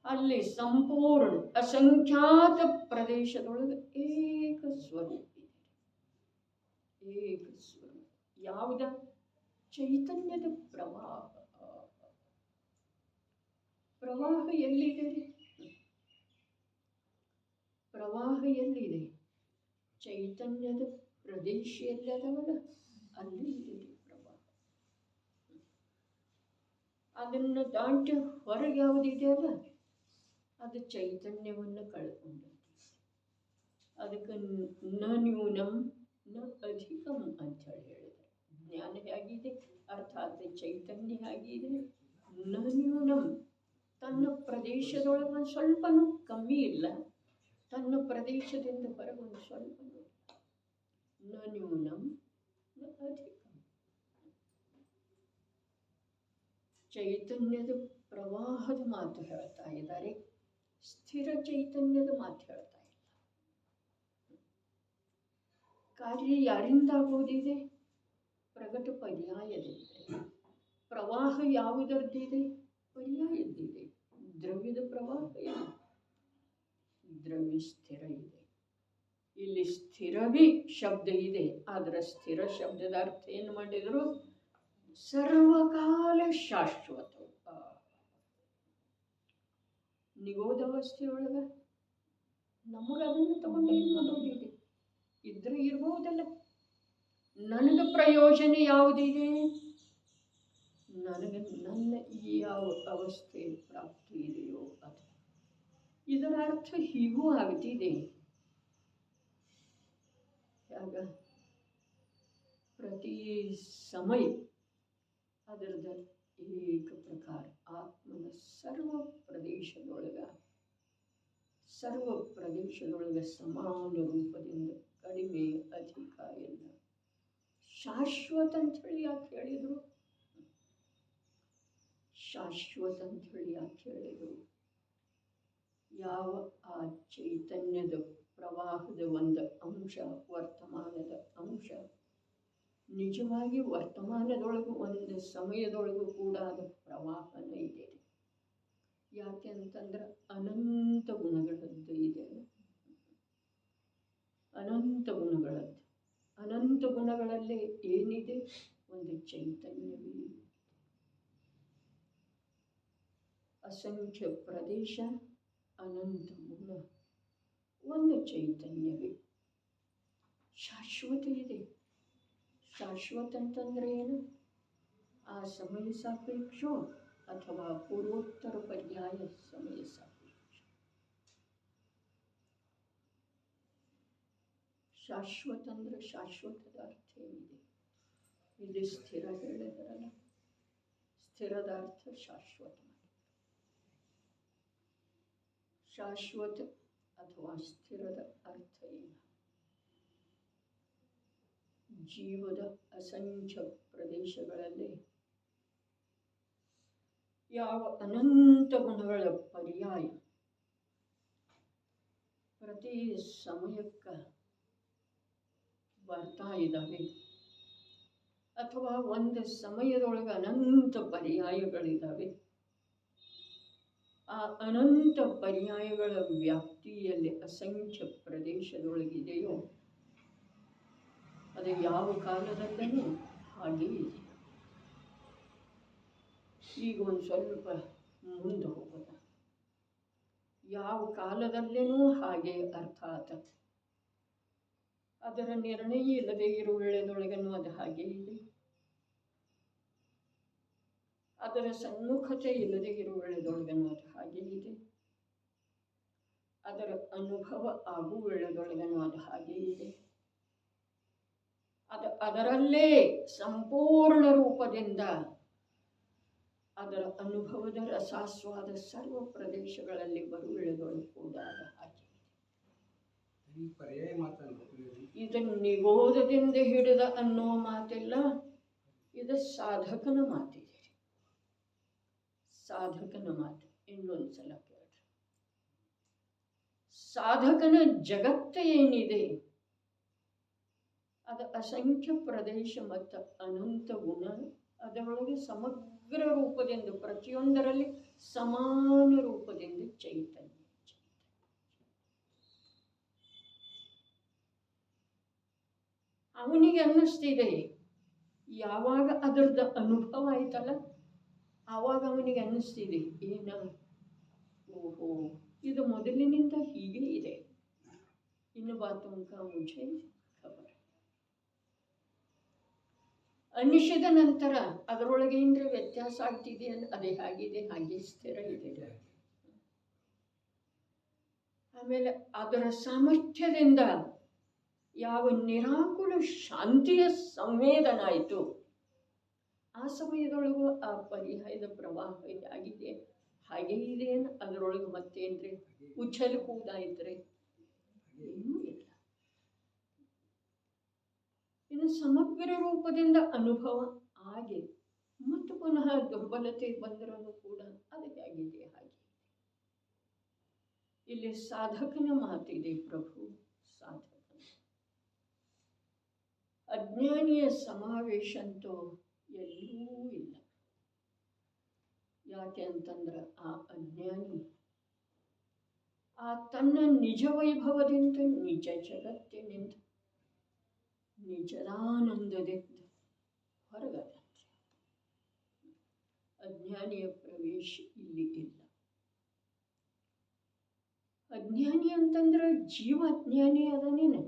ಅಲ್ಲಿ ಸಂಪೂರ್ಣ ಅಸಂಖ್ಯಾತ ಪ್ರದೇಶದೊಳಗೆ ಏಕ ಸ್ವರೂಪ ಇದೆ. ಏಕ ಸ್ವರೂಪ ಯಾವುದು? ಚೈತನ್ಯದ ಪ್ರವಾಹ. ಪ್ರವಾಹ ಎಲ್ಲಿದೆ? ಪ್ರವಾಹ ಎಲ್ಲಿದೆ? ಚೈತನ್ಯದ ಪ್ರದೇಶ ಎಲ್ಲದವಲ್ಲ ಅಲ್ಲಿ ಇದೆ ಪ್ರವಾಹ. ಅದನ್ನು ದಾಟಿ ಹೊರಗೆ ಯಾವುದಿದೆ ಅಲ್ಲ ಅದು ಚೈತನ್ಯವನ್ನು ಕಳ್ಕೊಂಡದ್ದು. ಅದಕ್ಕೆ ನ ನ್ಯೂನಂ ನ ಅಧಿಕಂ ಅಂತ ಹೇಳಿದ್ದಾರೆ. ಜ್ಞಾನ ಹೇಗಿದೆ ಅರ್ಥಾತ್ ಚೈತನ್ಯ ಹೇಗಿದೆ, ನ ನ್ಯೂನಂ ತನ್ನ ಪ್ರದೇಶದೊಳಗೆ ಒಂದು ಸ್ವಲ್ಪನೂ ಕಮ್ಮಿ ಇಲ್ಲ, ತನ್ನ ಪ್ರದೇಶದಿಂದ ಹೊರಗೆ ಒಂದು ಸ್ವಲ್ಪನೂ ನ ನ್ಯೂನಂ ನ ಅಧಿಕಂ. ಚೈತನ್ಯದ ಪ್ರವಾಹದ ಮಾತು ಹೇಳ್ತಾ ಇದ್ದಾರೆ, ಸ್ಥಿರ ಚೈತನ್ಯದ ಮಾತು ಹೇಳ್ತಾ ಇಲ್ಲ. ಕಾರ್ಯ ಯಾರಿಂದ ಆಗೋದಿದೆ? ಪ್ರಗಟ ಪರ್ಯಾಯದಿದೆ. ಪ್ರವಾಹ ಯಾವುದರದ್ದಿದೆ? ಪರ್ಯಾಯದ್ದಿದೆ. ದ್ರವ್ಯದ ಪ್ರವಾಹ ಇದೆ, ದ್ರವ್ಯ ಸ್ಥಿರ ಇದೆ. ಇಲ್ಲಿ ಸ್ಥಿರವೇ ಶಬ್ದ ಇದೆ, ಆದರೆ ಸ್ಥಿರ ಶಬ್ದದ ಅರ್ಥ ಏನು ಮಾಡಿದ್ರು? ಸರ್ವಕಾಲ ಶಾಶ್ವತ. ನಿಗೋಧಾವಸ್ಥೆಯೊಳಗ ನಮಗೆ ಅದನ್ನು ತಗೊಂಡು ಏನು ಮಾಡೋದಿದೆ? ಇದ್ರೆ ಇರ್ಬೋದಲ್ಲ. ನನಗೆ ಪ್ರಯೋಜನ ಯಾವುದಿದೆ? ನನಗೆ ನನ್ನ ಈ ಯಾವ ಅವಸ್ಥೆ ಪ್ರಾಪ್ತಿ ಇದೆಯೋ ಅದು. ಇದರ ಅರ್ಥ ಹೀಗೂ ಆಗ್ತಿದೆ. ಆಗ ಪ್ರತಿ ಸಮಯ ಅದರದ ಏಕ ಪ್ರಕಾರ ಆತ್ಮನ ಸರ್ವ ಪ್ರದೇಶದೊಳಗ ಸಮಾನ ರೂಪದಿಂದ ಕಡಿಮೆ ಅಧಿಕ ಇಲ್ಲ. ಶಾಶ್ವತ ಅಂಥೇಳಿ ಯಾಕೆ ಹೇಳಿದರು? ಶಾಶ್ವತ ಅಂಥೇಳಿ ಯಾಕೆ ಹೇಳಿದರು? ಯಾವ ಆ ಚೈತನ್ಯದ ಪ್ರವಾಹದ ಒಂದು ಅಂಶ, ವರ್ತಮಾನದ ಅಂಶ ನಿಜವಾಗಿ ವರ್ತಮಾನದೊಳಗೂ ಒಂದು ಸಮಯದೊಳಗೂ ಕೂಡ ಅದು ಪ್ರವಾಹನ ಇದೆ. ಯಾಕೆ ಅಂತಂದ್ರೆ ಅನಂತ ಗುಣಗಳದ್ದು ಇದೆ. ಅನಂತ ಗುಣಗಳದ್ದು. ಅನಂತ ಗುಣಗಳಲ್ಲಿ ಏನಿದೆ? ಒಂದು ಚೈತನ್ಯವೇ. ಅಸಂಖ್ಯ ಪ್ರದೇಶ, ಅನಂತ ಗುಣ, ಒಂದು ಚೈತನ್ಯವೇ ಶಾಶ್ವತ ಇದೆ. ಶಾಶ್ವತ ಅಂತಂದ್ರೆ ಏನು? ಆ ಸಮಯ ಸಾಪೇಕ್ಷೋ ಅಥವಾ ಪೂರ್ವೋತ್ತರ ಪರ್ಯಾಯ ಸಮಯ ಸಾಪೇಕ್ಷ. ಶಾಶ್ವತ ಅಂದ್ರೆ ಶಾಶ್ವತದ ಅರ್ಥ ಏನಿದೆ? ಇಲ್ಲಿ ಸ್ಥಿರ ಹೇಳಿದಾರಲ್ಲ, ಸ್ಥಿರದ ಅರ್ಥ ಶಾಶ್ವತ. ಶಾಶ್ವತ ಅಥವಾ ಸ್ಥಿರದ ಅರ್ಥ ಏನು? ಜೀವದ ಅಸಂಖ್ಯ ಪ್ರದೇಶಗಳಲ್ಲಿ ಯಾವ ಅನಂತ ಗುಣಗಳ ಪರ್ಯಾಯ ಪ್ರತಿ ಸಮಯಕ್ಕೆ ಬರ್ತಾ ಇದ್ದಾವೆ, ಅಥವಾ ಒಂದು ಸಮಯದೊಳಗೆ ಅನಂತ ಪರ್ಯಾಯಗಳಿದ್ದಾವೆ. ಆ ಅನಂತ ಪರ್ಯಾಯಗಳ ವ್ಯಾಪ್ತಿಯಲ್ಲಿ ಅಸಂಖ್ಯ ಪ್ರದೇಶದೊಳಗಿದೆಯೋ ಅದು ಯಾವ ಕಾಲದಲ್ಲೂ ಹಾಗೇ ಇದೆ. ಈಗ ಒಂದು ಸ್ವಲ್ಪ ಮುಂದೆ ಹೋಗೋಣ. ಯಾವ ಕಾಲದಲ್ಲೇನೂ ಹಾಗೆ ಅರ್ಥಾತ್ ಅದರ ನಿರ್ಣಯ ಇಲ್ಲದೆ ಇರುವ ವೇಳೆದೊಳಗನು ಅದು ಹಾಗೆ ಇದೆ. ಅದರ ಸನ್ಮುಖತೆ ಇಲ್ಲದೆ ಇರುವ ವೇಳೆದೊಳಗನು ಅದು ಹಾಗೆ ಇದೆ. ಅದರ ಅನುಭವ ಆಗುವ ವೇಳೆದೊಳಗನು ಅದು ಹಾಗೆ ಇದೆ. ಅದರಲ್ಲೇ ಸಂಪೂರ್ಣ ರೂಪದಿಂದ ಅದರ ಅನುಭವದ ರಸಾಸ್ವಾದ ಸರ್ವ ಪ್ರದೇಶಗಳಲ್ಲಿ ಬರುವಿಳೆದೊಳಗೆ ಕೂಡ ಅದು ಹಾಗೆ. ಇದನ್ನು ನಿಗೋಧದಿಂದ ಹಿಡಿದ ಅನ್ನೋ ಮಾತಿಲ್ಲ, ಇದು ಸಾಧಕನ ಮಾತಿದೆ. ಸಾಧಕನ ಮಾತು ಇನ್ನೊಂದ್ಸಲ ಕೇಳ್ರಿ. ಸಾಧಕನ ಜಗತ್ತು ಏನಿದೆ ಅದು ಅಸಂಖ್ಯ ಪ್ರದೇಶ ಮತ್ತು ಅನಂತ ಗುಣ, ಅದರೊಳಗೆ ಸಮಗ್ರ ರೂಪದಿಂದ ಪ್ರತಿಯೊಂದರಲ್ಲಿ ಸಮಾನ ರೂಪದಿಂದ ಚೈತನ್ಯ. ಅವನಿಗೆ ಅನ್ನಿಸ್ತಿದೆ ಯಾವಾಗ ಅದರದ್ದು ಅನುಭವ ಆಯ್ತಲ್ಲ ಆವಾಗ ಅವನಿಗೆ ಅನ್ನಿಸ್ತಿದೆ ಏನ, ಓಹೋ ಇದು ಮೊದಲಿನಿಂದ ಹೀಗೆ ಇದೆ, ಇನ್ನು ಬಾತುಂಕ ಮುझे ಖಬರ್. ಅನ್ನಿಸಿದ ನಂತರ ಅದರೊಳಗೆ ಏನ್ರಿ ವ್ಯತ್ಯಾಸ ಆಗ್ತಿದೆ ಅದೇ ಹಾಗಿದೆ, ಹಾಗೆ ಸ್ಥಿರ ಇದೆ. ಆಮೇಲೆ ಅದರ ಸಾಮರ್ಥ್ಯದಿಂದ ಯಾವ ನಿರಾಕುಲ ಶಾಂತಿಯ ಸಂವೇದನ ಆಯಿತು, ಆ ಸಮಯದೊಳಗೂ ಆ ಪರ್ಯಾಯದ ಪ್ರವಾಹ ಆಗಿದೆ ಹಾಗೆ ಇದೆ. ಅದರೊಳಗೆ ಮತ್ತೇನ್ರಿ ಉಚ್ಚಲು ಕೂದಾಯ್ತ್ರಿ, ಏನೂ ಇಲ್ಲ. ಇನ್ನು ಸಮಗ್ರ ರೂಪದಿಂದ ಅನುಭವ ಆಗಿ ಮತ್ತು ಪುನಃ ದುರ್ಬಲತೆ ಬಂದರೂ ಕೂಡ ಅದು ಹೇಗಿದೆ ಹಾಗೆ. ಇಲ್ಲಿ ಸಾಧಕನ ಮಾತಿದೆ, ಪ್ರಭು ಸಾಧಕ. ಅಜ್ಞಾನಿಯ ಸಮಾವೇಶ ಅಂತೂ ಎಲ್ಲೂ ಇಲ್ಲ. ಯಾಕೆ ಅಂತಂದ್ರೆ ಆ ಅಜ್ಞಾನಿ ಆ ತನ್ನ ನಿಜ ವೈಭವದಿಂದ ನಿಜ ಜಗತ್ತಿನಿಂದ ನಿಜದಾನಂದದಿಂದ ಹೊರಗದಂತೆ. ಅಜ್ಞಾನಿಯ ಪ್ರವೇಶ ಇಲ್ಲಿ ಇಲ್ಲ. ಅಜ್ಞಾನಿ ಅಂತಂದ್ರೆ ಜೀವ ಅಜ್ಞಾನಿ ಅದನೇನೆ.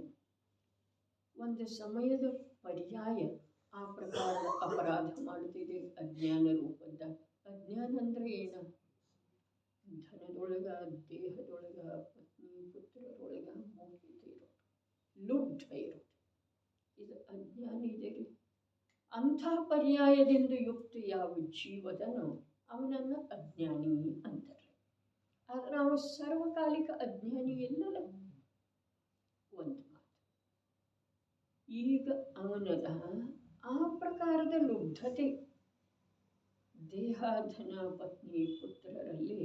ಒಂದು ಸಮಯದ ಪರ್ಯಾಯ ಆ ಪ್ರಕಾರದ ಅಪರಾಧ ಮಾಡುತ್ತಿದೆ ಅಜ್ಞಾನ ರೂಪದ. ಅಜ್ಞಾನ ಅಂದ್ರೆ ಏನ? ಧನದೊಳಗ, ದೇಹದೊಳಗ, ಪತ್ನಿ ಪುತ್ರರೊಳಗ ಮೋಹಿತ ಇರೋದು, ಲುಬ್ಧ ಇರೋದು, ಇದು ಅಜ್ಞಾನ ಇದೆ ರೀ. ಅಂಥ ಪರ್ಯಾಯದಿಂದ ಯುಕ್ತ ಯಾವ ಜೀವದನೋ ಅವನನ್ನು ಅಜ್ಞಾನಿ ಅಂತಾರೆ. ಆದ್ರೆ ಅವನು ಸರ್ವಕಾಲಿಕ ಅಜ್ಞಾನಿ ಎಲ್ಲಲ್ಲ. ಒಂದು ಮಾತು, ಈಗ ಅವನದ ಆ ಪ್ರಕಾರದ ಲುಬ್ಧತೆ ದೇಹ, ಧನ, ಪತ್ನಿ ಪುತ್ರರಲ್ಲಿ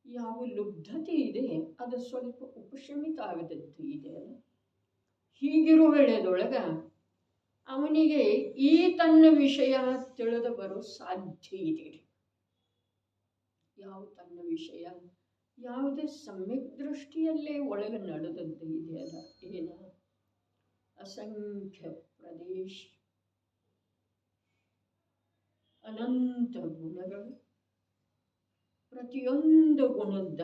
ಯಾವ ಲುಬ್ಧತೆ ಇದೆ ಅದು ಸ್ವಲ್ಪ ಉಪಶಮಿತ ಆಗದದ್ದು ಇದೆ ಅಲ್ಲ. ಹೀಗಿರುವ ವೇಳೆಯದೊಳಗ ಅವನಿಗೆ ಈ ತನ್ನ ವಿಷಯ ತಿಳಿದು ಬರೋ ಸಾಧ್ಯ ಇದೆ. ಯಾವ ತನ್ನ ವಿಷಯ? ಯಾವುದೇ ಸಮ್ಯಕ್ ದೃಷ್ಟಿಯಲ್ಲೇ ಒಳಗೆ ನಡೆದದ್ದು ಇದೆಯಲ್ಲ, ಏನ? ಅಸಂಖ್ಯ ಪ್ರದೇಶ, ಅನಂತ ಗುಣಗಳು, ಪ್ರತಿಯೊಂದು ಗುಣದ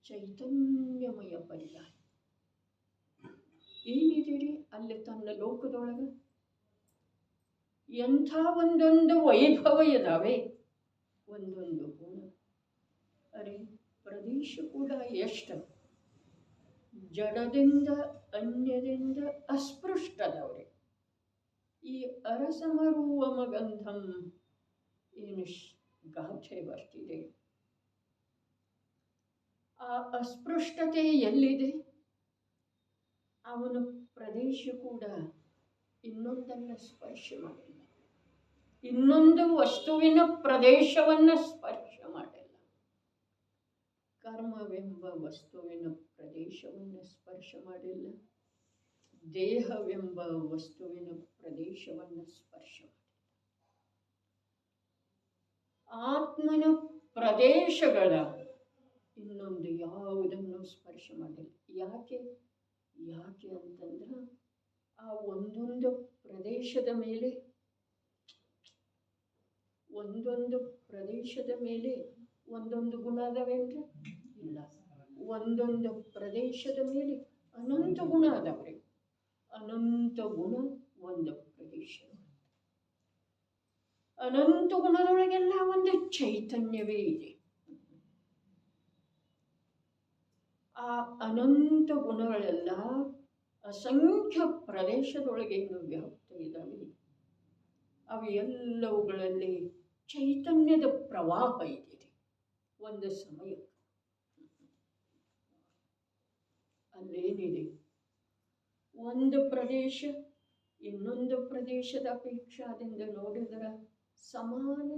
ಚೈತನ್ಯಮಯ ಪರ್ಯಾಯ ಏನಿದೆ ರೀ ಅಲ್ಲಿ ತನ್ನ ಲೋಕದೊಳಗೆ. ಎಂಥ ಒಂದೊಂದು ವೈಭವ ಇದಾವೆ, ಒಂದೊಂದು ಗುಣ. ಅರೆ ಪ್ರದೇಶ ಕೂಡ ಎಷ್ಟು ಜಡದಿಂದ ಅನ್ಯದಿಂದ ಅಸ್ಪೃಷ್ಟದವ್ರೆ. ಈ ಅರಸಮರುವಮ ಗಂಧಂ ಏನು ಗಾಥೆ ಬರ್ತಿದೆ, ಆ ಅಸ್ಪೃಷ್ಟತೆ ಎಲ್ಲಿದೆ? ಅವನ ಪ್ರದೇಶ ಕೂಡ ಇನ್ನೊಂದನ್ನು ಸ್ಪರ್ಶ ಮಾಡಿಲ್ಲ, ಇನ್ನೊಂದು ವಸ್ತುವಿನ ಪ್ರದೇಶವನ್ನು ಸ್ಪರ್ಶ ಮಾಡಿಲ್ಲ. ಕರ್ಮವೆಂಬ ವಸ್ತುವಿನ ಪ್ರದೇಶವನ್ನು ಸ್ಪರ್ಶ ಮಾಡಿಲ್ಲ, ದೇಹವೆಂಬ ವಸ್ತುವಿನ ಪ್ರದೇಶವನ್ನು ಸ್ಪರ್ಶ ಮಾಡಿಲ್ಲ. ಆತ್ಮನ ಪ್ರದೇಶಗಳ ಇನ್ನೊಂದು ಯಾವುದನ್ನು ಸ್ಪರ್ಶ ಮಾಡಿಲ್ಲ. ಯಾಕೆ ಅಂತಂದ್ರೆ ಆ ಒಂದೊಂದು ಪ್ರದೇಶದ ಮೇಲೆ ಒಂದೊಂದು ಗುಣ ಅದಾವೇನ್ರಿ? ಇಲ್ಲ. ಒಂದೊಂದು ಪ್ರದೇಶದ ಮೇಲೆ ಅನಂತ ಗುಣ ಅದಾವ್ರಿ. ಅನಂತ ಗುಣ ಒಂದು ಪ್ರದೇಶ. ಅನಂತ ಗುಣದೊಳಗೆಲ್ಲ ಒಂದು ಚೈತನ್ಯವೇ ಇದೆ. ಆ ಅನಂತ ಗುಣಗಳೆಲ್ಲ ಅಸಂಖ್ಯ ಪ್ರದೇಶದೊಳಗೇನು ವ್ಯಾಪ್ತ ಇದ್ದಾವೆ. ಅವು ಎಲ್ಲವುಗಳಲ್ಲಿ ಚೈತನ್ಯದ ಪ್ರವಾಹ ಇದೆ. ಒಂದು ಸಮಯ ಅಲ್ಲೇನಿದೆ, ಒಂದು ಪ್ರದೇಶ ಇನ್ನೊಂದು ಪ್ರದೇಶದ ಅಪೇಕ್ಷಾದಿಂದ ನೋಡಿದರೆ ಸಮಾನ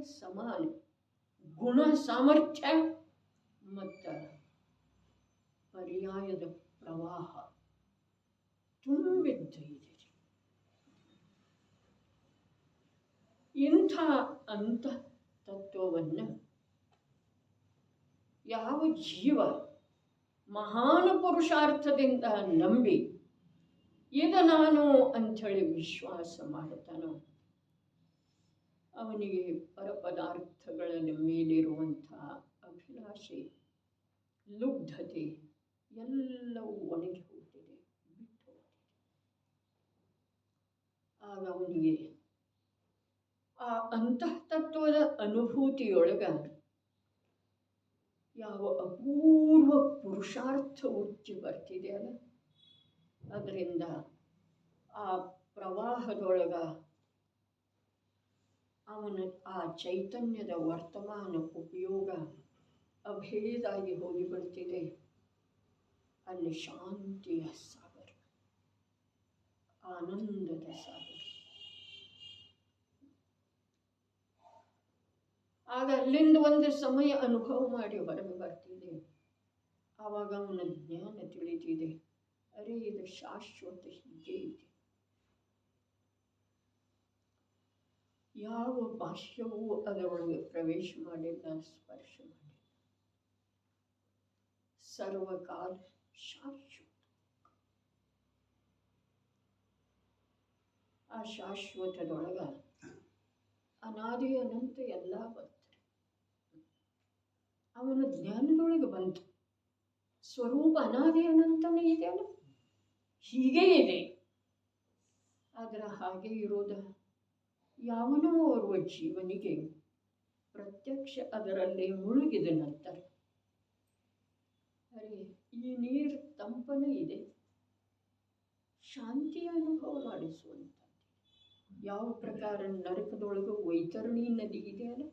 ಗುಣ ಸಾಮರ್ಥ್ಯ ಮತ್ತು ಪರ್ಯಾಯದ ಪ್ರವಾಹ ತುಂಬಿದ್ದ ಇದೆ. ಇಂಥ ಅಂತ ತತ್ವವನ್ನು ಯಾವ ಜೀವ ಮಹಾನ್ ಪುರುಷಾರ್ಥದಿಂದ ನಂಬಿ ಇದು ನಾನು ಅಂಥೇಳಿ ವಿಶ್ವಾಸ ಮಾಡುತ್ತಾನೋ ಅವನಿಗೆ ಪರಪದಾರ್ಥಗಳ ಮೇಲಿರುವಂಥ ಅಭಿಲಾಷೆ, ಲುಬ್ಧತೆ ಎಲ್ಲವೂ ಒಣಗಿ ಹೋಗ್ತಿದೆ, ಬಿಟ್ಟು ಹೋಗ್ತಿದೆ. ಆಗ ಅವನಿಗೆ ಆ ಅಂತಃತತ್ವದ ಅನುಭೂತಿಯೊಳಗ ಯಾವ ಅಪೂರ್ವ ಪುರುಷಾರ್ಥ ಉಚ್ಚಿ ಬರ್ತಿದೆಯಲ್ಲ, ಅದರಿಂದ ಆ ಪ್ರವಾಹದೊಳಗ ಅವನ ಆ ಚೈತನ್ಯದ ವರ್ತಮಾನ ಉಪಯೋಗ ಅಭೇದಾಗಿ ಹೋಗಿಬಿಡ್ತಿದೆ. ಅಲ್ಲಿ ಶಾಂತಿಯ ಸಾಗರ, ಆನಂದದ ಸಾಗರ. ಆಗ ಅಲ್ಲಿಂದ ಒಂದು ಸಮಯ ಅನುಭವ ಮಾಡಿ ಹೊರಗೆ ಬರ್ತಿದೆ. ಆವಾಗ ಅವನ ಜ್ಞಾನ ತಿಳಿತಿದೆ, ಅರೆ ಇದು ಶಾಶ್ವತ ಹೀಗೆ ಇದೆ. ಯಾವ ಭಾಷ್ಯವೂ ಅದರೊಳಗೆ ಪ್ರವೇಶ ಮಾಡಿಲ್ಲ, ಸ್ಪರ್ಶ ಮಾಡಿಲ್ಲ. ಸರ್ವಕಾಲ ಶಾಶ್ವತ. ಆ ಶಾಶ್ವತದೊಳಗ ಅನಾದಿ ಅನಂತ ಎಲ್ಲ ಬಂತು. ಅವನ ಜ್ಞಾನದೊಳಗೆ ಬಂತು ಸ್ವರೂಪ ಅನಾದಿ ಅನಂತನೇ ಇದೆಯಲ್ಲ, ಹೀಗೇ ಇದೆ. ಆದರೆ ಹಾಗೆ ಇರೋದ ಯಾವನೋ ಓರ್ವ ಜೀವನಿಗೆ ಪ್ರತ್ಯಕ್ಷ ಅದರಲ್ಲಿ ಮುಳುಗಿದ ನಂತರ, ಅರೆ ಈ ನೀರು ತಂಪನೇ ಇದೆ, ಶಾಂತಿಯ ಅನುಭವ ಮಾಡಿಸುವಂಥದ್ದು. ಯಾವ ಪ್ರಕಾರ ನರಕದೊಳಗೆ ವೈತರಣಿ ನದಿ ಇದೆಯಲ್ಲ,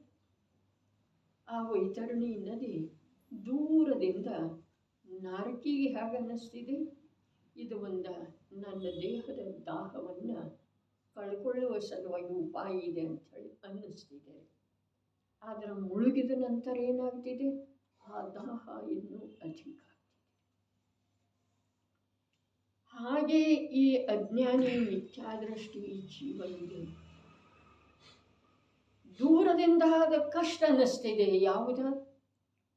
ಆ ವೈತರಣಿ ನದಿ ದೂರದಿಂದ ನಾರಕಿಗೆ ಹೇಗೆ ಅನ್ನಿಸ್ತಿದೆ, ಇದು ಒಂದು ನನ್ನ ದೇಹದ ದಾಹವನ್ನು ಕಳ್ಕೊಳ್ಳುವ ಸಲುವಾಗಿ ಉಪಾಯ ಇದೆ ಅಂಥೇಳಿ ಅನ್ನಿಸ್ತಿದೆ. ಆದರೆ ಮುಳುಗಿದ ನಂತರ ಏನಾಗ್ತಿದೆ, ಆ ದಾಹ ಇನ್ನೂ ಅಧಿಕ ಆಗ್ತಿದೆ. ಹಾಗೆ ಈ ಅಜ್ಞಾನಿ ಮಿಥ್ಯಾದೃಷ್ಟಿ ಜೀವನಿಗೆ ದೂರದಿಂದ ಆದ ಕಷ್ಟ ಅನ್ನಿಸ್ತಿದೆ. ಯಾವುದ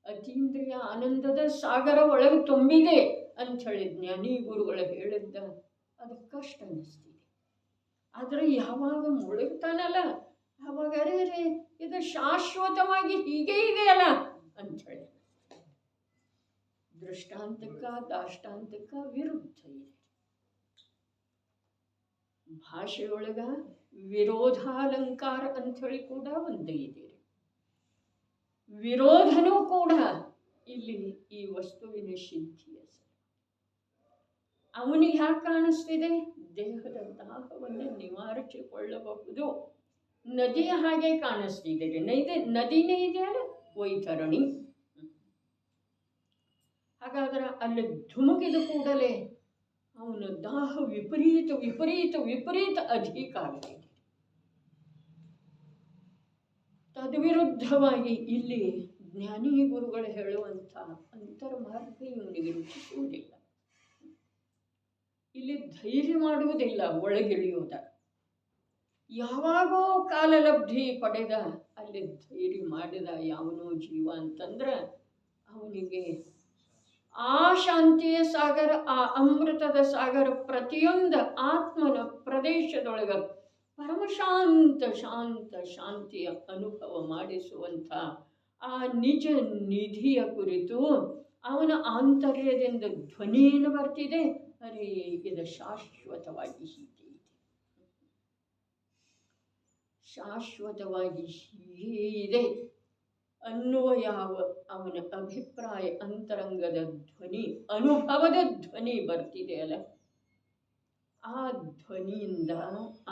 ಅತೀಂದ್ರಿಯ ಆನಂದದ ಸಾಗರ ಒಳಗೆ ತುಂಬಿದೆ ಅಂಥೇಳಿ ಜ್ಞಾನಿ ಗುರುಗಳು ಹೇಳಿದ್ದ, ಅದು ಕಷ್ಟ ಅನ್ನಿಸ್ತಿದೆ. ಆದರೆ ಯಾವಾಗ ಮುಳುಗ್ತಾನಲ್ಲ, ಆವಾಗ ಅರೆ ಇದು ಶಾಶ್ವತವಾಗಿ ಹೀಗೆ ಇದೆಯಲ್ಲ ಅಂಥೇಳಿ ದೃಷ್ಟಾಂತಕ್ಕ ದಾಷ್ಟಾಂತಕ್ಕ ವಿರುದ್ಧ ಇದೆ. ಭಾಷೆಯೊಳಗ ವಿರೋಧಾಲಂಕಾರ ಅಂಥೇಳಿ ಕೂಡ ಒಂದೇ ಇದೆ. ವಿರೋಧನೂ ಕೂಡ ಇಲ್ಲಿ ಈ ವಸ್ತುವಿನ ಸಿದ್ಧಿಯ ಸಲ. ಅವನಿಗೆ ಯಾಕೆ ಕಾಣಿಸ್ತಿದೆ, ದೇಹದ ದಾಹವನ್ನು ನಿವಾರಿಸಿಕೊಳ್ಳಬಹುದು. ನದಿಯ ಹಾಗೆ ಕಾಣಿಸ್ತಿದೆ. ನದಿನೇ ಇದೆಯಲ್ಲ ವೈತರಣಿ. ಹಾಗಾದ್ರೆ ಅಲ್ಲಿ ಧುಮುಕಿದ ಕೂಡಲೇ ಅವನ ದಾಹ ವಿಪರೀತ ವಿಪರೀತ ವಿಪರೀತ ಅಧಿಕ ಆಗ್ತಿದೆ. ತದ್ವಿರುದ್ಧವಾಗಿ ಇಲ್ಲಿ ಜ್ಞಾನಿ ಗುರುಗಳು ಹೇಳುವಂಥ ಅಂತರ್ಮಾರ್ಗ ಇವನಿಗೆ ರುಚಿಸುವುದಿಲ್ಲ. ಇಲ್ಲಿ ಧೈರ್ಯ ಮಾಡುವುದಿಲ್ಲ, ಒಳಗಿಳಿಯುವುದ. ಯಾವಾಗೋ ಕಾಲಲಬ್ಧಿ ಪಡೆದ ಅಲ್ಲಿ ಧೈರ್ಯ ಮಾಡಿದ ಯಾವನೋ ಜೀವ ಅಂತಂದ್ರೆ ಅವನಿಗೆ ಆ ಶಾಂತಿಯ ಸಾಗರ, ಆ ಅಮೃತದ ಸಾಗರ, ಪ್ರತಿಯೊಂದು ಆತ್ಮನ ಪ್ರದೇಶದೊಳಗ ಪರಮಶಾಂತ ಶಾಂತ ಶಾಂತಿಯ ಅನುಭವ ಮಾಡಿಸುವಂಥ ಆ ನಿಜ ನಿಧಿಯ ಕುರಿತು ಅವನ ಆಂತರ್ಯದಿಂದ ಧ್ವನಿಯನ್ನು ಬರ್ತಿದೆ, ಅರೆ ಇದು ಶಾಶ್ವತವಾಗಿ ಹೀಗೆ ಇದೆ, ಶಾಶ್ವತವಾಗಿ ಹೀಗೆ ಇದೆ ಅನ್ನುವ ಯಾವ ಅವನ ಅಭಿಪ್ರಾಯ, ಅಂತರಂಗದ ಧ್ವನಿ, ಅನುಭವದ ಧ್ವನಿ ಬರ್ತಿದೆಯಲ್ಲ, ಆ ಧ್ವನಿಯಿಂದ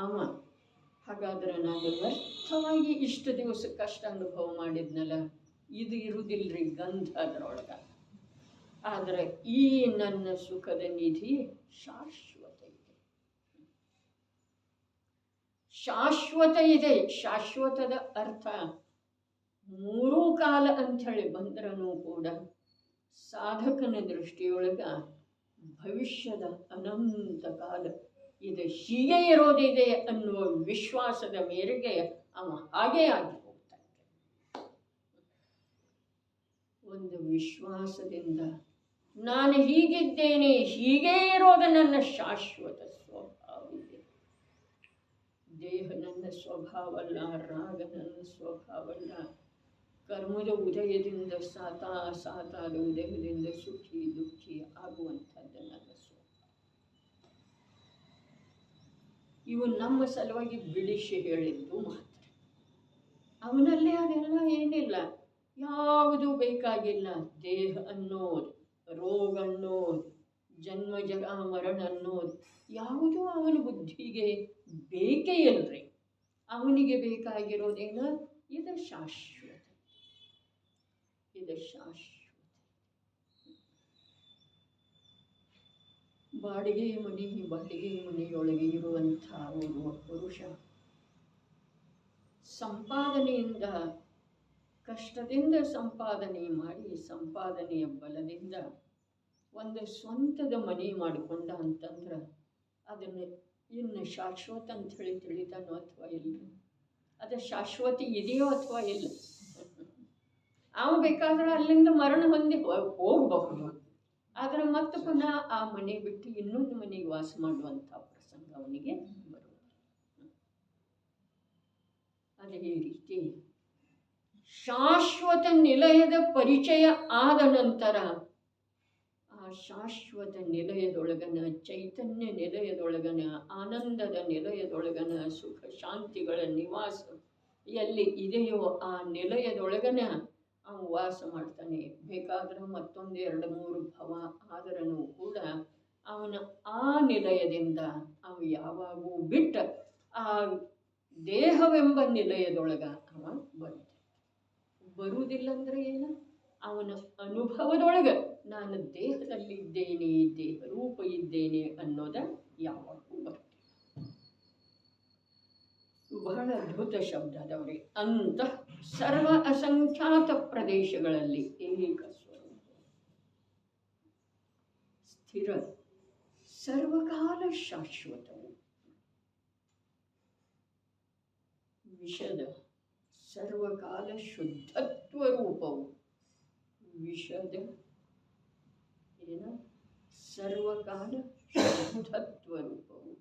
ಅವ ಹಾಗಾದ್ರೆ ನಾನು ವ್ಯರ್ಥವಾಗಿ ಇಷ್ಟು ದಿವಸ ಕಷ್ಟ ಅನುಭವ ಮಾಡಿದ್ನಲ್ಲ, ಇದು ಇರುವುದಿಲ್ಲರಿ ಗಂಧ ಅದರೊಳಗೆ. ಆದರೆ ಈ ನನ್ನ ಸುಖದ ನಿಧಿ ಶಾಶ್ವತ ಇದೆ, ಶಾಶ್ವತ ಇದೆ. ಶಾಶ್ವತದ ಅರ್ಥ ಮೂರೂ ಕಾಲ ಅಂಥೇಳಿ ಬಂದ್ರೂ ಕೂಡ ಸಾಧಕನ ದೃಷ್ಟಿಯೊಳಗ ಭವಿಷ್ಯದ ಅನಂತ ಕಾಲ ಇದು ಹೀಗೆ ಇರೋದಿದೆ ಅನ್ನುವ ವಿಶ್ವಾಸದ ಮೇರೆಗೆ ಅವ ಹಾಗೇ ಆಗಿ ಹೋಗ್ತಾನೆ. ಒಂದು ವಿಶ್ವಾಸದಿಂದ ನಾನು ಹೀಗಿದ್ದೇನೆ, ಹೀಗೇ ಇರೋದು ನನ್ನ ಶಾಶ್ವತ ಸ್ವರೂಪ. ದೇಹ ನನ್ನ ಸ್ವಭಾವ ಅಲ್ಲ, ರಾಗ ನನ್ನ ಸ್ವಭಾವ ಅಲ್ಲ. ಕರ್ಮದ ಉದಯದಿಂದ ಸಾತಾದ ಉದಯದಿಂದ ಸುಖಿ ದುಃಖಿ ಆಗುವಂಥದ್ದು ನನ್ನ ಸ್ವಭಾವ. ಇವು ನಮ್ಮ ಸಲುವಾಗಿ ಬಿಡಿಸಿ ಹೇಳಿದ್ದು ಮಾತ್ರ. ಅವನಲ್ಲಿ ಅದೆಲ್ಲ ಏನಿಲ್ಲ, ಯಾವುದು ಬೇಕಾಗಿಲ್ಲ. ದೇಹ ಅನ್ನೋದು, ರೋಗ ಅನ್ನೋದು, ಜನ್ಮ ಜರ ಮರಣ ಅನ್ನೋದು ಯಾವುದೂ ಅವನ ಬುದ್ಧಿಗೆ ಬೇಕೇ ಇಲ್ಲರಿ. ಅವನಿಗೆ ಬೇಕಾಗಿರೋದೇನು? ಇದು ಶಾಶ್ವತ, ಇದು ಶಾಶ್ವತ. ಬಾಡಿಗೆ ಮನೆಯೊಳಗೆ ಇರುವಂಥ ಓರ್ವ ಪುರುಷ ಸಂಪಾದನೆಯಿಂದ, ಕಷ್ಟದಿಂದ ಸಂಪಾದನೆ ಮಾಡಿ, ಸಂಪಾದನೆಯ ಬಲದಿಂದ ಒಂದು ಸ್ವಂತದ ಮನೆ ಮಾಡಿಕೊಂಡ ಅಂತಂದ್ರೆ ಅದನ್ನು ಇನ್ನು ಶಾಶ್ವತ ಅಂತ ಹೇಳಿ ತಿಳಿತಾನೋ ಅಥವಾ ಇಲ್ಲ? ಅದು ಶಾಶ್ವತ ಇದೆಯೋ ಅಥವಾ ಇಲ್ಲ? ಅವ ಬೇಕಾದ್ರೆ ಅಲ್ಲಿಂದ ಮರಣ ಹೊಂದಿ ಹೋಗಬಹುದು, ಆದರೆ ಮತ್ತೆ ಪುನಃ ಆ ಮನೆ ಬಿಟ್ಟು ಇನ್ನೊಂದು ಮನೆಗೆ ವಾಸ ಮಾಡುವಂಥ ಪ್ರಸಂಗ ಅವನಿಗೆ ಬರುವುದು. ಅದೇ ರೀತಿ ಶಾಶ್ವತ ನಿಲಯದ ಪರಿಚಯ ಆದ ನಂತರ ಆ ಶಾಶ್ವತ ನಿಲಯದೊಳಗನ, ಚೈತನ್ಯ ನಿಲಯದೊಳಗನ, ಆನಂದದ ನಿಲಯದೊಳಗನ, ಸುಖ ಶಾಂತಿಗಳ ನಿವಾಸ ಎಲ್ಲಿ ಇದೆಯೋ ಆ ನಿಲಯದೊಳಗನ ಅವನು ವಾಸ ಮಾಡ್ತಾನೆ. ಬೇಕಾದ್ರೆ ಮತ್ತೊಂದು 2-3 ಭವ ಆದರೂ ಕೂಡ ಅವನ ಆ ನಿಲಯದಿಂದ ಅವ ಯಾವಾಗೂ ಬಿಟ್ಟ ಆ ದೇಹವೆಂಬ ನಿಲಯದೊಳಗ ಅವ ಬರುವುದಿಲ್ಲ. ಅಂದರೆ ಏನು? ಅವನ ಅನುಭವದೊಳಗೆ ನಾನು ದೇಹದಲ್ಲಿದ್ದೇನೆ, ದೇಹ ರೂಪ ಇದ್ದೇನೆ ಅನ್ನೋದ ಯಾವಾಗೂ ಬರ್ತದೆ. ಬಹಳ ಅದ್ಭುತ ಶಬ್ದ ಅದವ್ರಿ. ಅಂತ ಸರ್ವ ಅಸಂಖ್ಯಾತ ಪ್ರದೇಶಗಳಲ್ಲಿ ಏಕ ಸ್ವರೂಪ, ಸ್ಥಿರ, ಸರ್ವಕಾಲ ಶಾಶ್ವತವು, ವಿಷದ ಸರ್ವಕಾಲ ಶುದ್ಧತ್ವ ರೂಪವು, ವಿಷದ ಏನ ಸರ್ವಕಾಲ ಶುದ್ಧತ್ವ ರೂಪವು,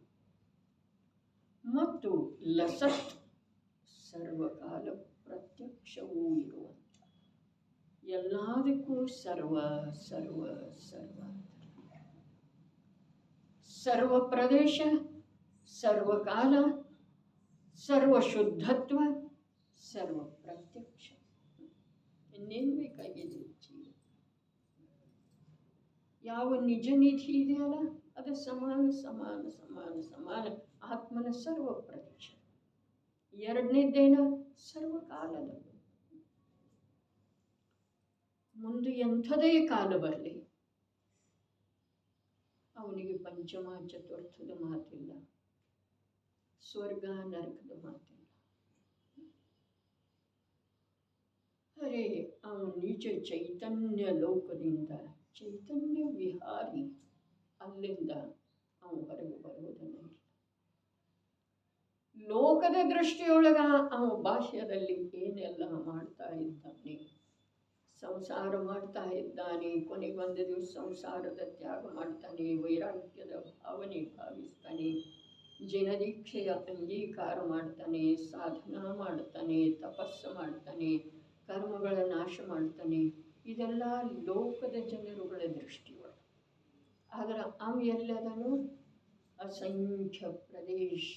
ಮತ್ತು ಲಸತ್ ಸರ್ವಕಾಲ ಪ್ರತ್ಯಕ್ಷವೂ ಇರುವಂಥ, ಎಲ್ಲದಕ್ಕೂ ಸರ್ವ ಸರ್ವ ಸರ್ವ, ಸರ್ವ ಪ್ರದೇಶ, ಸರ್ವಕಾಲ, ಸರ್ವ ಶುದ್ಧತ್ವ, ಸರ್ವ ಪ್ರತ್ಯಕ್ಷ. ಇನ್ನೇನು ಬೇಕಾಗಿದೆ? ಯಾವ ನಿಜ ನಿಧಿ ಇದೆಯಲ್ಲ ಅದು ಸಮಾನ ಸಮಾನ ಸಮಾನ ಸಮಾನ ಆತ್ಮನ ಸರ್ವ ಪ್ರದೇಶ. ಎರಡನೇದ್ದೇನ? ಸರ್ವಕಾಲದ. ಮುಂದೆ ಎಂಥದೇ ಕಾಲ ಬರಲಿ ಅವನಿಗೆ ಪಂಚಮ ಚತುರ್ಥದ ಮಾತಿಲ್ಲ, ಸ್ವರ್ಗ ನರಕದ ಮಾತಿಲ್ಲ. ಅರೆ ಅವನು ನಿಜ ಚೈತನ್ಯ ಲೋಕದಿಂದ, ಚೈತನ್ಯ ವಿಹಾರಿ, ಅಲ್ಲಿಂದ ಅವನು ಹೊರಗೆ ಬರುವುದನ್ನ ಇಲ್ಲ. ಲೋಕದ ದೃಷ್ಟಿಯೊಳಗ ಅವನು ಬಾಹ್ಯದಲ್ಲಿ ಏನೆಲ್ಲ ಮಾಡ್ತಾ ಇದ್ದಾನೆ, ಸಂಸಾರ ಮಾಡ್ತಾ ಇದ್ದಾನೆ, ಕೊನೆಗೊಂದು ದಿವಸ ಸಂಸಾರದ ತ್ಯಾಗ ಮಾಡ್ತಾನೆ, ವೈರಾಗ್ಯದ ಭಾವನೆ ಭಾವಿಸ್ತಾನೆ, ಜನದೀಕ್ಷೆಯ ಅಂಗೀಕಾರ ಮಾಡ್ತಾನೆ, ಸಾಧನಾ ಮಾಡ್ತಾನೆ, ತಪಸ್ಸು ಮಾಡ್ತಾನೆ, ಕರ್ಮಗಳ ನಾಶ ಮಾಡ್ತಾನೆ. ಇದೆಲ್ಲ ಲೋಕದ ಜನರುಗಳ ದೃಷ್ಟಿಯೊಳಗೆ. ಆದರೆ ಅವ ಎಲ್ಲದನು ಅಸಂಖ್ಯ ಪ್ರದೇಶ,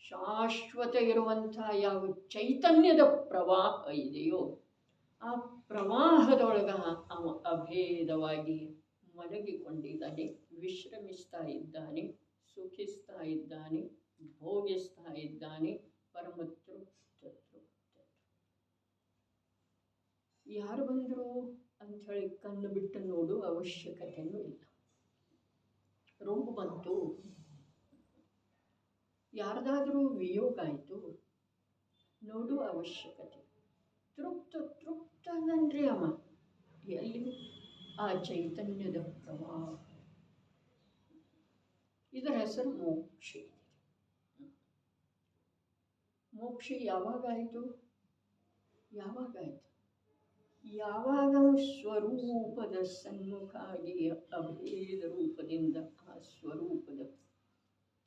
ಶಾಶ್ವತ ಇರುವಂಥ ಯಾವ ಚೈತನ್ಯದ ಪ್ರವಾಹ ಇದೆಯೋ ಆ ಪ್ರವಾಹದೊಳಗ ಅವ ಅಭೇದವಾಗಿ ಮಲಗಿಕೊಂಡಿದ್ದಾನೆ, ವಿಶ್ರಮಿಸ್ತಾ ಇದ್ದಾನೆ, ಸುಖಿಸ್ತಾ ಇದ್ದಾನೆ, ಭೋಗಿಸ್ತಾ ಇದ್ದಾನೆ, ಪರಮ ತೃಪ್ತ. ಯಾರು ಬಂದರು ಅಂಥೇಳಿ ಕಣ್ಣು ಬಿಟ್ಟು ನೋಡು ಅವಶ್ಯಕತೆಯೂ ಇಲ್ಲ. ರೋಗ ಬಂತು, ಯಾರ್ದಾದ್ರೂ ವಿಯೋಗ ಆಯಿತು, ನೋಡು ಅವಶ್ಯಕತೆ. ತೃಪ್ತನನ್ರಿ ಅವ. ಎಲ್ಲಿ? ಆ ಚೈತನ್ಯದ ಪ್ರವಾಹ. ಇದರ ಹೆಸರು ಮೋಕ್ಷ. ಮೋಕ್ಷ ಯಾವಾಗಾಯಿತು? ಯಾವಾಗ ಸ್ವರೂಪದ ಸನ್ಮುಖಾಗಿ ಅಭೇದ ರೂಪದಿಂದ ಆ ಸ್ವರೂಪದ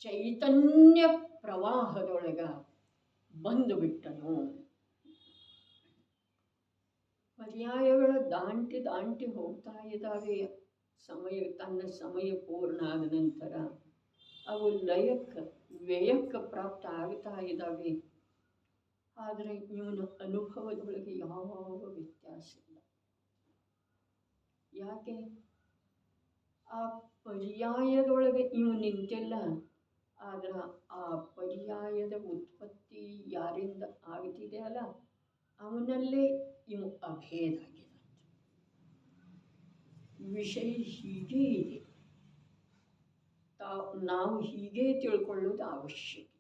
ಚೈತನ್ಯ ಪ್ರವಾಹದೊಳಗ ಬಂದು ಬಿಟ್ಟನು. ಪರ್ಯಾಯಗಳು ದಾಂಟಿ ದಾಂಟಿ ಹೋಗ್ತಾ ಇದ್ದಾವೆ. ತನ್ನ ಸಮಯ ಪೂರ್ಣ ಆದ ನಂತರ ಅವು ವ್ಯಯಕ್ಕೆ ಪ್ರಾಪ್ತ ಆಗ್ತಾ ಇದ್ದಾವೆ. ಆದರೆ ಇವನ ಅನುಭವದೊಳಗೆ ಯಾವ ವ್ಯತ್ಯಾಸ ಇಲ್ಲ. ಯಾಕೆ? ಆ ಪರ್ಯಾಯದೊಳಗೆ ಇವು ನಿಂತಿಲ್ಲ. ಆದ್ರೆ ಆ ಪರ್ಯಾಯದ ಉತ್ಪತ್ತಿ ಯಾರಿಂದ ಆಗ್ತಿದೆ ಅಲ್ಲ, ಅವನಲ್ಲೇ ಇವು ಅಭೇದ ಆಗಿದೆ. ವಿಷಯ ಹೀಗೆ ಇದೆ, ನಾವು ಹೀಗೆ ತಿಳ್ಕೊಳ್ಳೋದು ಅವಶ್ಯಕ.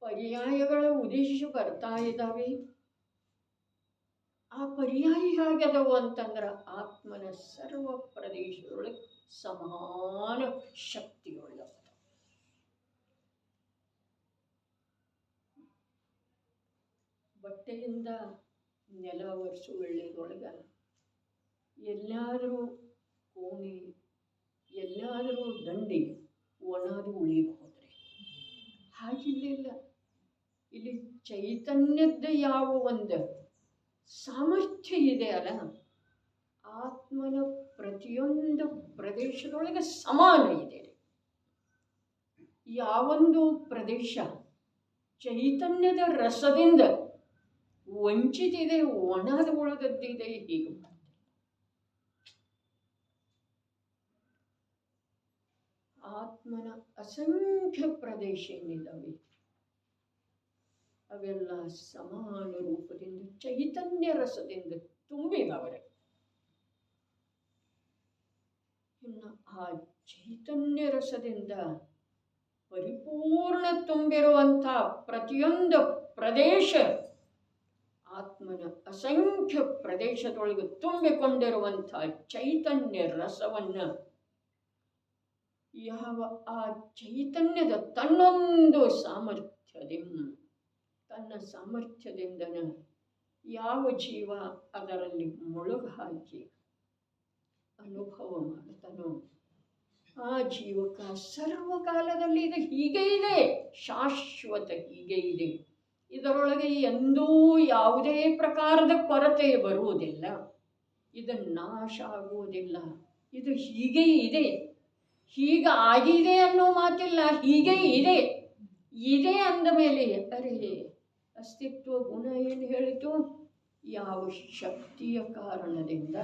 ಪರ್ಯಾಯಗಳ ಉದ್ದೇಶ ಬರ್ತಾ ಇದ್ದಾವೆ. ಆ ಪರ್ಯಾಯ ಹೇಗದವು ಅಂತಂದ್ರೆ ಆತ್ಮನ ಸರ್ವ ಪ್ರದೇಶದೊಳಗೆ ಸಮಾನ ಶಕ್ತಿಯುಳ್ಳವ. ಬಟ್ಟೆಯಿಂದ ನೆಲ ಒರೆಸು ಒಳ್ಳೆಯದೊಳಗೆ ಎಲ್ಲಾದರೂ ಕೋಣೆ, ಎಲ್ಲಾದರೂ ದಂಡಿ ಒಣದು ಉಳಿಗೆ ಹೋದರೆ ಹಾಗಿಲ್ಲ. ಇಲ್ಲಿ ಚೈತನ್ಯದ ಯಾವ ಒಂದು ಸಾಮರ್ಥ್ಯ ಇದೆ ಅಲ್ಲ, ಆತ್ಮನ ಪ್ರತಿಯೊಂದು ಪ್ರದೇಶದೊಳಗೆ ಸಮಾನ ಇದೆ. ಯಾವೊಂದು ಪ್ರದೇಶ ಚೈತನ್ಯದ ರಸದಿಂದ ವಂಚಿತಿದೆ, ಒಣದ ಉಳಿದದ್ದಿದೆ, ಹೀಗೆ ಆತ್ಮನ ಅಸಂಖ್ಯ ಪ್ರದೇಶ ಏನಿದ್ದಾವೆ ಅವೆಲ್ಲ ಸಮಾನ ರೂಪದಿಂದ ಚೈತನ್ಯ ರಸದಿಂದ ತುಂಬಿದವರೆ. ಇನ್ನು ಆ ಚೈತನ್ಯ ರಸದಿಂದ ಪರಿಪೂರ್ಣ ತುಂಬಿರುವಂಥ ಪ್ರತಿಯೊಂದು ಪ್ರದೇಶ ಆತ್ಮನ ಅಸಂಖ್ಯ ಪ್ರದೇಶದೊಳಗೆ ತುಂಬಿಕೊಂಡಿರುವಂಥ ಚೈತನ್ಯ ರಸವನ್ನು ಯಾವ ಆ ಚೈತನ್ಯದ ತನ್ನೊಂದು ತನ್ನ ಸಾಮರ್ಥ್ಯದಿಂದನ ಯಾವ ಜೀವ ಅದರಲ್ಲಿ ಮುಳುಗು ಹಾಕಿ ಅನುಭವ ಮಾಡ್ತಾನೋ ಆ ಜೀವಕ್ಕೆ ಸರ್ವಕಾಲದಲ್ಲಿ ಇದು ಹೀಗೆ ಇದೆ, ಶಾಶ್ವತ ಹೀಗೆ ಇದೆ. ಇದರೊಳಗೆ ಎಂದೂ ಯಾವುದೇ ಪ್ರಕಾರದ ಕೊರತೆ ಬರುವುದಿಲ್ಲ, ಇದು ನಾಶ ಆಗುವುದಿಲ್ಲ. ಇದು ಹೀಗೆ ಇದೆ, ಹೀಗೆ ಆಗಿದೆ ಅನ್ನೋ ಮಾತಿಲ್ಲ, ಹೀಗೆ ಇದೆ. ಇದೆ ಅಂದ ಮೇಲೆ ಅರೆ ಅಸ್ತಿತ್ವ ಗುಣ ಏನು ಹೇಳಿತು? ಯಾವ ಶಕ್ತಿಯ ಕಾರಣದಿಂದ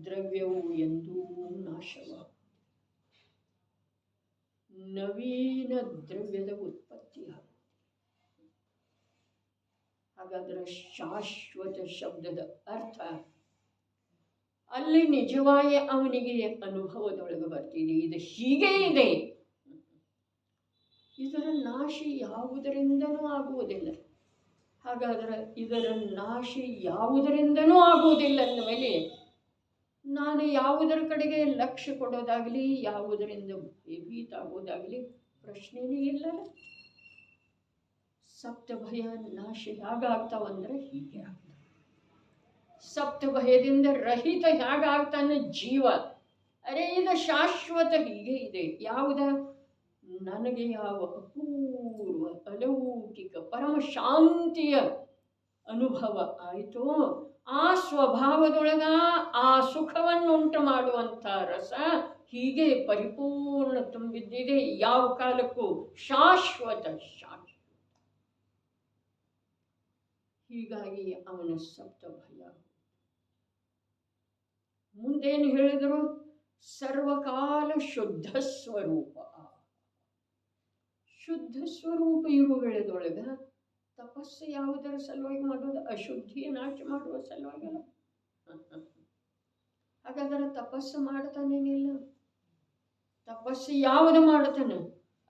ದ್ರವ್ಯವು ಎಂದೂ ನಾಶವಾಗುವುದು, ನವೀನ ದ್ರವ್ಯದ ಉತ್ಪತ್ತಿ ಆಗುವುದು. ಹಾಗಾದ್ರೆ ಶಾಶ್ವತ ಶಬ್ದದ ಅರ್ಥ ಅಲ್ಲಿ ನಿಜವಾಗಿ ಅವನಿಗೆ ಅನುಭವದೊಳಗೆ ಬರ್ತಿದೆ, ಇದು ಹೀಗೆ ಇದೆ. ಇದರ ನಾಶ ಯಾವುದರಿಂದನೂ ಆಗುವುದಿಲ್ಲ. ಹಾಗಾದರೆ ಇದರ ನಾಶ ಯಾವುದರಿಂದನೂ ಆಗುವುದಿಲ್ಲ ಅಂದ ಮೇಲೆ ನಾನು ಯಾವುದರ ಕಡೆಗೆ ಲಕ್ಷ್ಯ ಕೊಡೋದಾಗಲಿ, ಯಾವುದರಿಂದ ಭಯಭೀತ ಆಗೋದಾಗಲಿ ಪ್ರಶ್ನೆನೇ ಇಲ್ಲಲ್ಲ. ಸಪ್ತಭಯ ನಾಶ ಹೇಗಾಗ್ತಾವಂದ್ರೆ ಹೀಗೆ ಆಗ್ತಾವೆ. ಸಪ್ತಭಯದಿಂದ ರಹಿತ ಹೇಗಾಗ್ತಾನೆ ಜೀವ? ಅರೆ ಇದು ಶಾಶ್ವತ ಹೀಗೆ ಇದೆ. ಯಾವುದ? ನನಗೆ ಯಾವ ಅಪೂರ್ವ ಅಲೌಕಿಕ ಪರಮ ಶಾಂತಿಯ ಅನುಭವ ಆಯಿತೋ ಆ ಸ್ವಭಾವದೊಳಗ ಆ ಸುಖವನ್ನು ಉಂಟು ಮಾಡುವಂಥ ರಸ ಹೀಗೆ ಪರಿಪೂರ್ಣ ತುಂಬಿದ್ದಿದೆ. ಯಾವ ಕಾಲಕ್ಕೂ ಶಾಶ್ವತ. ಹೀಗಾಗಿ ಅವನ ಸಪ್ತಭಯ. ಮುಂದೇನು ಹೇಳಿದರು? ಸರ್ವಕಾಲ ಶುದ್ಧ ಸ್ವರೂಪ. ಶುದ್ಧ ಸ್ವರೂಪ ಇರುವ ವೇಳೆದೊಳಗ ತಪಸ್ಸು ಯಾವುದರ ಸಲುವಾಗಿ ಮಾಡೋದು? ಅಶುದ್ಧಿಯ ನಾಶ ಮಾಡುವ ಸಲುವಾಗಿಲ್ಲ. ಹಾಗಾದರೆ ತಪಸ್ಸು ಮಾಡ್ತಾನೇನಿಲ್ಲ. ತಪಸ್ಸು ಯಾವುದು ಮಾಡ್ತಾನೆ?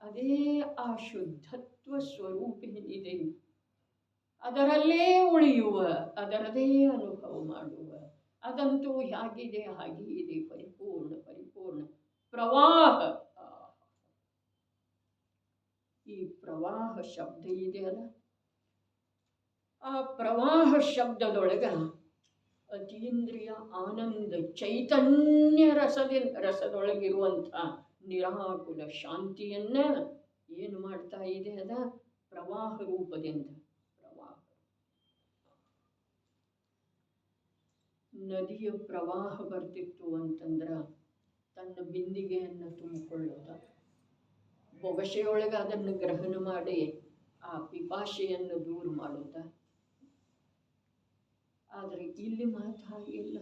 ಅದೇ ಆ ಶುದ್ಧತ್ವ ಸ್ವರೂಪ ಏನಿದೆ ಅದರಲ್ಲೇ ಉಳಿಯುವ, ಅದರದೇ ಅನುಭವ ಮಾಡುವ. ಅದಂತೂ ಹೇಗಿದೆ ಹಾಗೆ ಇದೆ, ಪರಿಪೂರ್ಣ ಪರಿಪೂರ್ಣ ಪ್ರವಾಹ. ಈ ಪ್ರವಾಹ ಶಬ್ದ ಇದೆಯಲ್ಲ, ಆ ಪ್ರವಾಹ ಶಬ್ದದೊಳಗ ಅತೀಂದ್ರಿಯ ಆನಂದ ಚೈತನ್ಯ ರಸದೊಳಗಿರುವಂಥ ನಿರಾಕುಲ ಶಾಂತಿಯನ್ನು ಏನು ಮಾಡ್ತಾ ಇದೆ ಅದ ಪ್ರವಾಹ ರೂಪದಿಂದ. ಪ್ರವಾಹ, ನದಿಯ ಪ್ರವಾಹ ಬರ್ತಿತ್ತು ಅಂತಂದ್ರೆ ತನ್ನ ಬಿಂದಿಗೆಯನ್ನು ತುಂಬಿಕೊಳ್ಳೋದ, ಬೊಗಸೆಯೊಳಗೆ ಅದನ್ನು ಗ್ರಹಣ ಮಾಡಿ ಆ ಪಿಪಾಶೆಯನ್ನು ದೂರ ಮಾಡೋದ. ಆದರೆ ಇಲ್ಲಿ ಮಾತು ಹಾಗಿಲ್ಲ.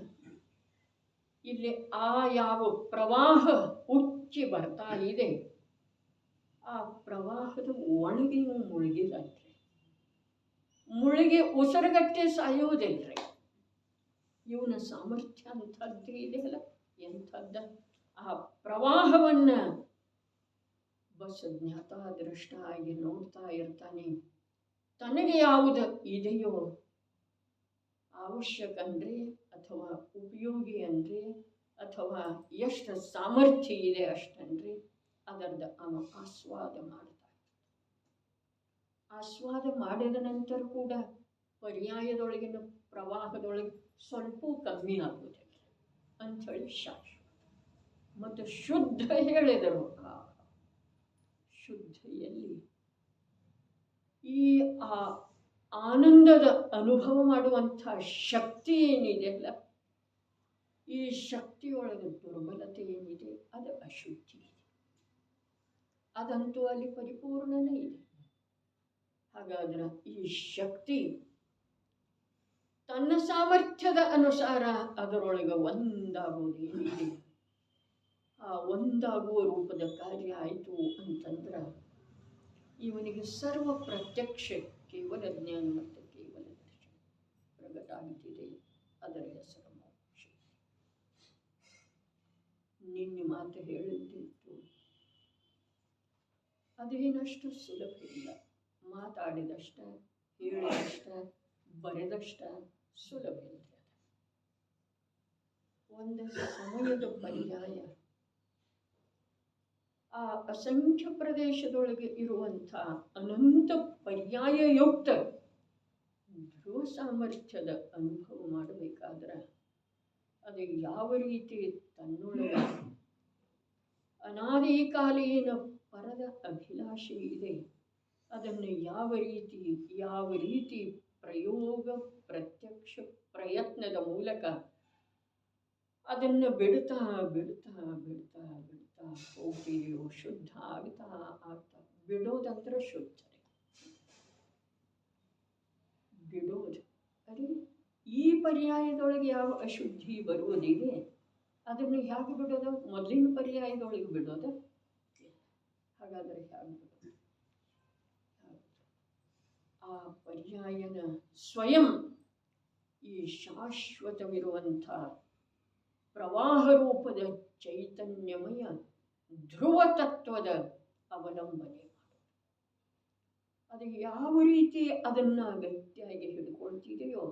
ಇಲ್ಲಿ ಆ ಯಾವ ಪ್ರವಾಹ ಉಕ್ಕಿ ಬರ್ತಾ ಇದೆ, ಆ ಪ್ರವಾಹದ ಒಳಗೆ ಇವು ಮುಳುಗಿಲ್ಲಂತ್ರಿ. ಮುಳುಗಿ ಉಸಿರುಗಟ್ಟೆ ಸಾಯೋದಿಲ್ರಿ. ಇವನ ಸಾಮರ್ಥ್ಯ ಅಂಥದ್ದು ಇದೆಯಲ್ಲ, ಎಂಥದ್ದ. ಆ ಪ್ರವಾಹವನ್ನು ಬಸ್ ಜ್ಞಾತ ದೃಷ್ಟ ಆಗಿ ನೋಡ್ತಾ ಇರ್ತಾನೆ. ತನಗೆ ಯಾವುದು ಇದೆಯೋ ಅವಶ್ಯಕ ಅನ್ರಿ ಅಥವಾ ಉಪಯೋಗಿ ಅನ್ರಿ ಅಥವಾ ಎಷ್ಟು ಸಾಮರ್ಥ್ಯ ಇದೆ ಅಷ್ಟನ್ರಿ ಅದರದ್ದು ಅವ ಆಸ್ವಾದ ಮಾಡ್ತಾನೆ. ಆಸ್ವಾದ ಮಾಡಿದ ನಂತರ ಕೂಡ ಪರ್ಯಾಯದೊಳಗಿನ ಪ್ರವಾಹದೊಳಗೆ ಸ್ವಲ್ಪ ಕಮ್ಮಿ ಆಗುವುದಿಲ್ಲ ಅಂಥೇಳಿ ಶಾಶ್ವತ. ಮತ್ತು ಶುದ್ಧ ಹೇಳಿದರು. ಆ ಶುದ್ಧಿಯಲ್ಲಿ ಈ ಆ ಆನಂದದ ಅನುಭವ ಮಾಡುವಂಥ ಶಕ್ತಿ ಏನಿದೆಯಲ್ಲ, ಈ ಶಕ್ತಿಯೊಳಗೆ ದುರ್ಬಲತೆ ಏನಿದೆ ಅದು ಅಶುದ್ಧಿ ಇದೆ. ಅದಂತೂ ಅಲ್ಲಿ ಪರಿಪೂರ್ಣನೇ ಇದೆ. ಹಾಗಾದ್ರೆ ಈ ಶಕ್ತಿ ತನ್ನ ಸಾಮರ್ಥ್ಯದ ಅನುಸಾರ ಅದರೊಳಗೆ ಒಂದಾಗುವುದು ಏನಿದೆ, ಆ ಒಂದಾಗುವ ರೂಪದ ಕಾರ್ಯ ಆಯಿತು ಅಂತಂದ್ರೆ ಇವನಿಗೆ ಸರ್ವ ಪ್ರತ್ಯಕ್ಷ ಕೇವಲ ಜ್ಞಾನ ಮತ್ತು ಕೇವಲ ದರ್ಶನ ಪ್ರಗಟ ಆಗುತ್ತಿದೆ. ಅದರ ಹೆಸರು ಮೋಕ್ಷ. ನಿನ್ನೆ ಮಾತು ಹೇಳಿದ್ದಿತ್ತು, ಅದೇನಷ್ಟು ಸುಲಭ ಇಲ್ಲ. ಮಾತಾಡಿದಷ್ಟ, ಹೇಳಿದಷ್ಟ, ಬರೆದಷ್ಟ ಸುಲಭ ಇಲ್ಲ. ಒಂದು ಸಮಯದ ಪರ್ಯಾಯ ಆ ಅಸಂಖ್ಯ ಪ್ರದೇಶದೊಳಗೆ ಇರುವಂಥ ಅನಂತ ಪರ್ಯಾಯಯುಕ್ತ ಧ್ರುವ ಸಾಮರ್ಥ್ಯದ ಅನುಭವ ಮಾಡಬೇಕಾದ್ರೆ ಅದು ಯಾವ ರೀತಿ ತನ್ನೊಳಗೆ ಅನಾದಿ ಕಾಲೀನ ಪರದ ಅಭಿಲಾಷೆ ಇದೆ, ಅದನ್ನು ಯಾವ ರೀತಿ ಪ್ರಯೋಗ ಪ್ರತ್ಯಕ್ಷ ಪ್ರಯತ್ನದ ಮೂಲಕ ಅದನ್ನು ಬಿಡ್ತಾ ಬಿಡ್ತಾ ಬಿಡ್ತಾ ಬಿಡ್ತಾ ಹೋಗ್ತೀಯೋ ಶುದ್ಧ ಆಗ್ತಾ ಆಗ್ತಾ. ಬಿಡೋದಂದ್ರೆ ಶುದ್ಧ, ಬಿಡೋದು. ಅದೇ ಈ ಪರ್ಯಾಯದೊಳಗೆ ಯಾವ ಅಶುದ್ಧಿ ಬರುವುದಿದೆ ಅದನ್ನು ಹೇಗೆ ಬಿಡೋದು? ಮೊದಲಿನ ಪರ್ಯಾಯದೊಳಗೆ ಬಿಡೋದು. ಹಾಗಾದರೆ ಹೇಗೆ ಬಿಡೋದು? ಆ ಪರ್ಯಾಯನ ಸ್ವಯಂ ಈ ಶಾಶ್ವತವಿರುವಂಥ ಪ್ರವಾಹ ರೂಪದ ಚೈತನ್ಯಮಯ ಧ್ರುವ ತತ್ವದ ಅವಲಂಬನೆ ಮಾಡೋದು. ಅದು ಯಾವ ರೀತಿ ಅದನ್ನು ಗಟ್ಟಿಯಾಗಿ ಹಿಡ್ಕೊಳ್ತಿದೆಯೋ,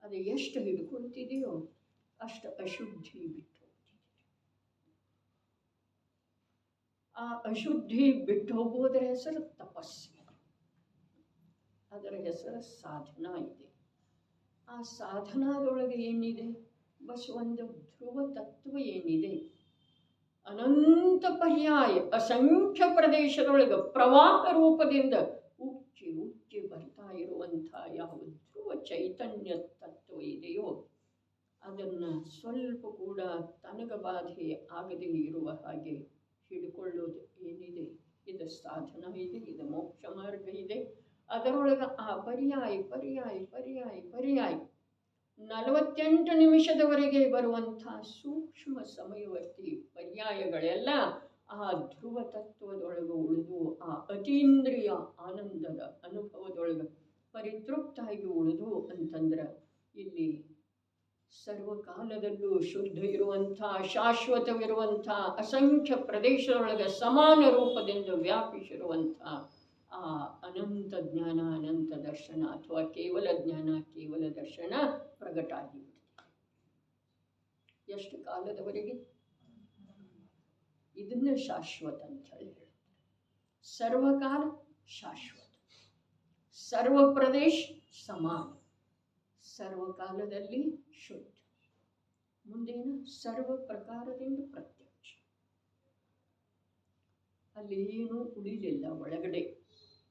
ಅದು ಎಷ್ಟು ಹಿಡ್ಕೊಳ್ತಿದೆಯೋ ಅಷ್ಟು ಅಶುದ್ಧಿ ಬಿಟ್ಟು ಹೋಗ್ತಿದೆ. ಆ ಅಶುದ್ಧಿ ಬಿಟ್ಟು ಹೋಗುವುದರ ಹೆಸರು ತಪಸ್ಸು, ಅದರ ಹೆಸರು ಸಾಧನಾ ಇದೆ. ಆ ಸಾಧನಾದೊಳಗೆ ಏನಿದೆ? ಬಸ್ ಒಂದು ಧ್ರುವ ತತ್ವ ಏನಿದೆ, ಅನಂತ ಪರ್ಯಾಯ ಅಸಂಖ್ಯ ಪ್ರದೇಶದೊಳಗೆ ಪ್ರವಾಹ ರೂಪದಿಂದ ಉಕ್ಕಿ ಉಕ್ಕಿ ಬರ್ತಾ ಇರುವಂಥ ಯಾವ ಧ್ರುವ ಚೈತನ್ಯ ತತ್ವ ಇದೆಯೋ ಅದನ್ನು ಸ್ವಲ್ಪ ಕೂಡ ತನಗಬಾಧೆ ಆಗದೇ ಇರುವ ಹಾಗೆ ಹಿಡ್ಕೊಳ್ಳೋದು ಏನಿದೆ, ಇದು ಸಾಧನ ಇದೆ, ಇದು ಮೋಕ್ಷ ಮಾರ್ಗ ಇದೆ. ಅದರೊಳಗೆ ಆ ಪರ್ಯಾಯ ಪರ್ಯಾಯ ಪರ್ಯಾಯ ಪರ್ಯಾಯ 48 ನಿಮಿಷದವರೆಗೆ ಬರುವಂಥ ಸೂಕ್ಷ್ಮ ಸಮಯವರ್ತಿ ಪರ್ಯಾಯಗಳೆಲ್ಲ ಆ ಧ್ರುವ ತತ್ವದೊಳಗೆ ಉಳಿದು ಆ ಅತೀಂದ್ರಿಯ ಆನಂದದ ಅನುಭವದೊಳಗೆ ಪರಿತೃಪ್ತಾಗಿ ಉಳಿದು ಅಂತಂದ್ರೆ ಇಲ್ಲಿ ಸರ್ವಕಾಲದಲ್ಲೂ ಶುದ್ಧ ಇರುವಂಥ ಶಾಶ್ವತವಿರುವಂಥ ಅಸಂಖ್ಯ ಪ್ರದೇಶದೊಳಗೆ ಸಮಾನ ರೂಪದಿಂದ ವ್ಯಾಪಿಸಿರುವಂಥ ಆ ಅನಂತ ಜ್ಞಾನ ಅನಂತ ದರ್ಶನ ಅಥವಾ ಕೇವಲ ಜ್ಞಾನ ಕೇವಲ ದರ್ಶನ ಪ್ರಗಟ ಆಗಿಬಿಡುತ್ತೆ. ಎಷ್ಟು ಕಾಲದವರೆಗೆ? ಇದನ್ನ ಶಾಶ್ವತ ಅಂತ ಹೇಳಿ ಹೇಳ್ತಾರೆ. ಸರ್ವಕಾಲ ಶಾಶ್ವತ, ಸರ್ವ ಪ್ರದೇಶ ಸಮಾನ, ಸರ್ವಕಾಲದಲ್ಲಿ ಶುದ್ಧ, ಮುಂದೇನು ಸರ್ವ ಪ್ರಕಾರದಿಂದ ಪ್ರತ್ಯಕ್ಷ. ಅಲ್ಲಿ ಏನೂ ಉಳಿಲಿಲ್ಲ. ಒಳಗಡೆ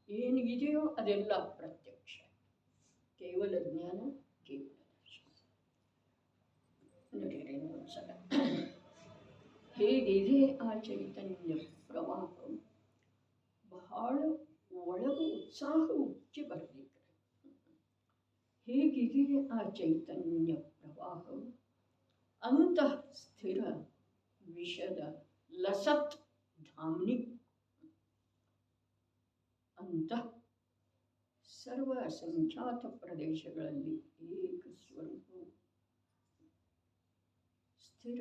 ಏನಿದೆಯೋ ಅದೆಲ್ಲ ಪ್ರತ್ಯಕ್ಷ, ಕೇವಲ ಜ್ಞಾನ, ಕೇವಲ ದರ್ಶನ. ನಡೀರಿ ಇನ್ನೊಂದ್ಸಲ. ಹೇಗಿದೆ ಆ ಚೈತನ್ಯ ಪ್ರವಾಹ? ಬಹಳ ಒಳಗು ಉತ್ಸಾಹ ಉಕ್ಕಿ ಬರಬೇಕು. ಹೇಗಿದೆ ಆ ಚೈತನ್ಯ ಪ್ರವಾಹ? ಅಂತಃ ಸ್ಥಿರ ವಿಷದ ಲಸತ್ ಧಾಮ್ನಿ. ಅಂತಃ ಸರ್ವ ಅಸಂಖ್ಯಾತ ಪ್ರದೇಶಗಳಲ್ಲಿ ಏಕ ಸ್ವರೂಪವು, ಸ್ಥಿರ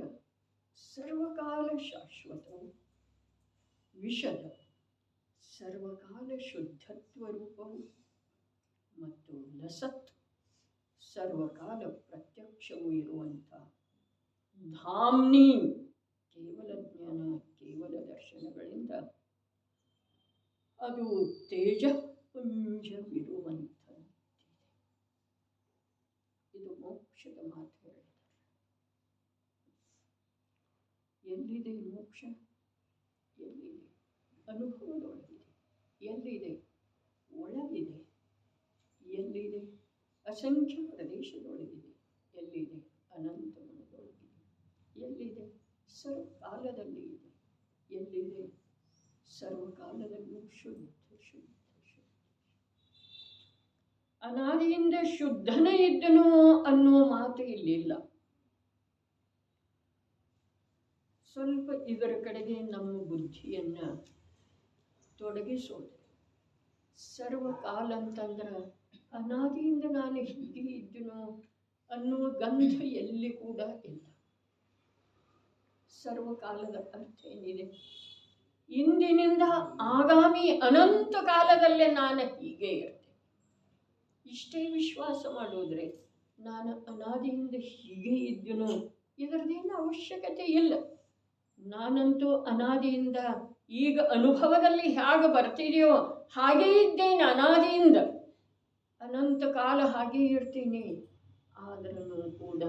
ಸರ್ವಕಾಲ ಶಾಶ್ವತವು, ವಿಷದ ಸರ್ವಕಾಲ ಶುದ್ಧತ್ವ ರೂಪವು ಮತ್ತು ಲಸತ್ ಸರ್ವಕಾಲ ಪ್ರತ್ಯಕ್ಷವೂ ಇರುವಂಥ ಧಾಮ್ನಿ, ಕೇವಲ ಜ್ಞಾನ, ಕೇವಲ ದರ್ಶನಗಳಿಂದ ಅದು ತೇಜಪುಂಜವಿರುವಂಥದ್ದು. ಇದು ಮೋಕ್ಷದ ಮಾತು ಹೇಳಿದ್ದಾರೆ. ಎಲ್ಲಿದೆ ಮೋಕ್ಷ? ಎಲ್ಲಿದೆ? ಅನುಭವದೊಳಗಿದೆ. ಎಲ್ಲಿದೆ? ಒಳಗಿದೆ. ಎಲ್ಲಿದೆ? ಅಸಂಖ್ಯ ಪ್ರದೇಶದೊಳಗಿದೆ. ಎಲ್ಲಿದೆ? ಅನಂತ ಮನದೊಳಗಿದೆ. ಎಲ್ಲಿದೆ? ಸರ್ವಕಾಲದಲ್ಲಿ ಇದೆ. ಎಲ್ಲಿದೆ? ಸರ್ವಕಾಲದಲ್ಲೂ ಶುದ್ಧ ಶುದ್ಧ ಶುದ್ಧ. ಅನಾದಿಯಿಂದ ಶುದ್ಧನೇ ಇದ್ದನು ಅನ್ನೋ ಮಾತು ಇಲ್ಲಿಲ್ಲ. ಸ್ವಲ್ಪ ಇದರ ಕಡೆಗೆ ನಮ್ಮ ಬುದ್ಧಿಯನ್ನು ತೊಡಗಿಸೋದು. ಸರ್ವಕಾಲ ಅಂತಂದ್ರೆ ಅನಾದಿಯಿಂದ ನಾನು ಹೀಗೆ ಇದ್ದನು ಅನ್ನುವ ಗಂಧ ಎಲ್ಲಿ ಕೂಡ ಇಲ್ಲ. ಸರ್ವಕಾಲದ ಅರ್ಥ ಏನಿದೆ? ಇಂದಿನಿಂದ ಆಗಾಮಿ ಅನಂತ ಕಾಲದಲ್ಲೇ ನಾನು ಹೀಗೆ ಇರ್ತೇನೆ. ಇಷ್ಟೇ ವಿಶ್ವಾಸ ಮಾಡೋದ್ರೆ ನಾನು ಅನಾದಿಯಿಂದ ಹೀಗೆ ಇದ್ದನು, ಇದರದೇನು ಅವಶ್ಯಕತೆ ಇಲ್ಲ. ನಾನಂತೂ ಅನಾದಿಯಿಂದ ಈಗ ಅನುಭವದಲ್ಲಿ ಹೇಗೆ ಬರ್ತಿದೆಯೋ ಹಾಗೇ ಇದ್ದೇನೆ. ಅನಾದಿಯಿಂದ ಅನಂತ ಕಾಲ ಹಾಗೇ ಇರ್ತೀನಿ. ಆದ್ರೂ ಕೂಡ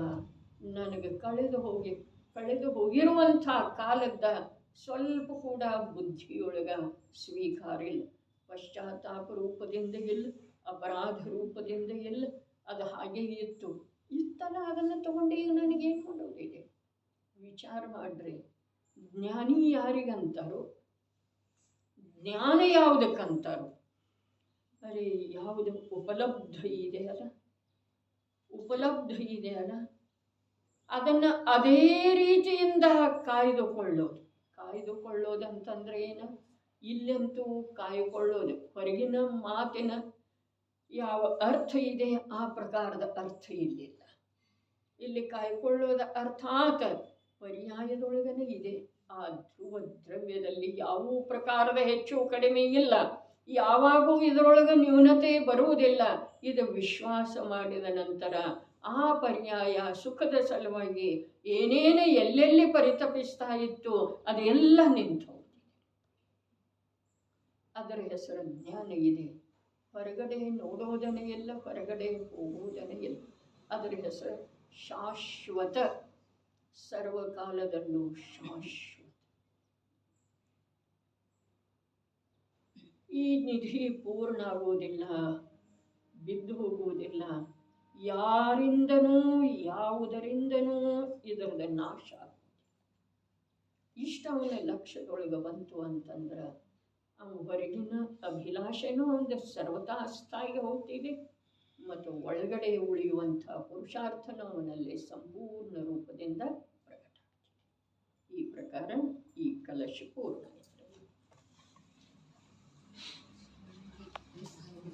ನನಗೆ ಕಳೆದು ಹೋಗಿರುವಂಥ ಕಾಲದ ಸ್ವಲ್ಪ ಕೂಡ ಬುದ್ಧಿಯೊಳಗ ಸ್ವೀಕಾರ ಇಲ್ಲ. ಪಶ್ಚಾತ್ತಾಪ ರೂಪದಿಂದ ಇಲ್ಲ, ಅಪರಾಧ ರೂಪದಿಂದ ಇಲ್ಲ. ಅದು ಹಾಗೆ ಇತ್ತಲ್ಲ, ಅದನ್ನು ತಗೊಂಡು ಈಗ ನನಗೇನು ಮಾಡೋದಿದೆ? ವಿಚಾರ ಮಾಡ್ರಿ. ಜ್ಞಾನಿ ಯಾರಿಗಂತಾರೋ? ಜ್ಞಾನ ಯಾವುದಕ್ಕಂತಾರೋ? ಅರೆ, ಯಾವುದು ಉಪಲಬ್ಧ ಇದೆಯಲ್ಲ, ಅದನ್ನು ಅದೇ ರೀತಿಯಿಂದ ಕಾಯ್ದುಕೊಳ್ಳೋದಂತಂದ್ರೆ ಏನು? ಇಲ್ಲಂತೂ ಕಾಯ್ದುಕೊಳ್ಳೋದು ಹೊರಗಿನ ಮಾತಿನ ಯಾವ ಅರ್ಥ ಇದೆ ಆ ಪ್ರಕಾರದ ಅರ್ಥ ಇಲ್ಲಿಲ್ಲ. ಇಲ್ಲಿ ಕಾಯ್ಕೊಳ್ಳೋದ ಅರ್ಥಾತ್ ಪರ್ಯಾಯದೊಳಗನೆ ಇದೆ. ಆ ಧ್ರುವ ದ್ರವ್ಯದಲ್ಲಿ ಯಾವ ಪ್ರಕಾರದ ಹೆಚ್ಚು ಕಡಿಮೆ ಇಲ್ಲ. ಯಾವಾಗೂ ಇದರೊಳಗೆ ನ್ಯೂನತೆ ಬರುವುದಿಲ್ಲ. ಇದು ವಿಶ್ವಾಸ ಮಾಡಿದ ನಂತರ ಆ ಪರ್ಯಾಯ ಸುಖದ ಸಲುವಾಗಿ ಏನೇನು ಎಲ್ಲೆಲ್ಲಿ ಪರಿತಪಿಸ್ತಾ ಇತ್ತು ಅದೆಲ್ಲ ನಿಂತು ಹೋಗಿದೆ. ಅದರ ಹೆಸರು ಜ್ಞಾನ ಇದೆ. ಹೊರಗಡೆ ನೋಡೋದನೇ ಇಲ್ಲ, ಹೊರಗಡೆ ಹೋಗುವುದನೇ ಇಲ್ಲ. ಅದರ ಹೆಸರು ಶಾಶ್ವತ, ಸರ್ವಕಾಲದಲ್ಲೂ ಶಾಶ್ವತ. ಈ ನಿಧಿ ಪೂರ್ಣ ಆಗುವುದಿಲ್ಲ, ಬಿದ್ದು ಹೋಗುವುದಿಲ್ಲ. ಯಾರಿಂದನೂ ಯಾವುದರಿಂದನೂ ಇದರದ ನಾಶ ಆಗುವುದಿಲ್ಲ. ಇಷ್ಟ ಅವನ ಲಕ್ಷ್ಯದೊಳಗೆ ಬಂತು ಅಂತಂದ್ರೆ ಅವನ ಹೊರಗಿನ ಅಭಿಲಾಷೆನೂ ಒಂದು ಸರ್ವತಾ ಸ್ಥಾಯಿಗೆ ಹೋಗ್ತಿದೆ ಮತ್ತು ಒಳಗಡೆ ಉಳಿಯುವಂಥ ಪುರುಷಾರ್ಥನ ಅವನಲ್ಲಿ ಸಂಪೂರ್ಣ ರೂಪದಿಂದ ಪ್ರಕಟ ಆಗ್ತಿದೆ. ಈ ಪ್ರಕಾರ ಈ ಕಲಶ ಪೂರ್ಣ.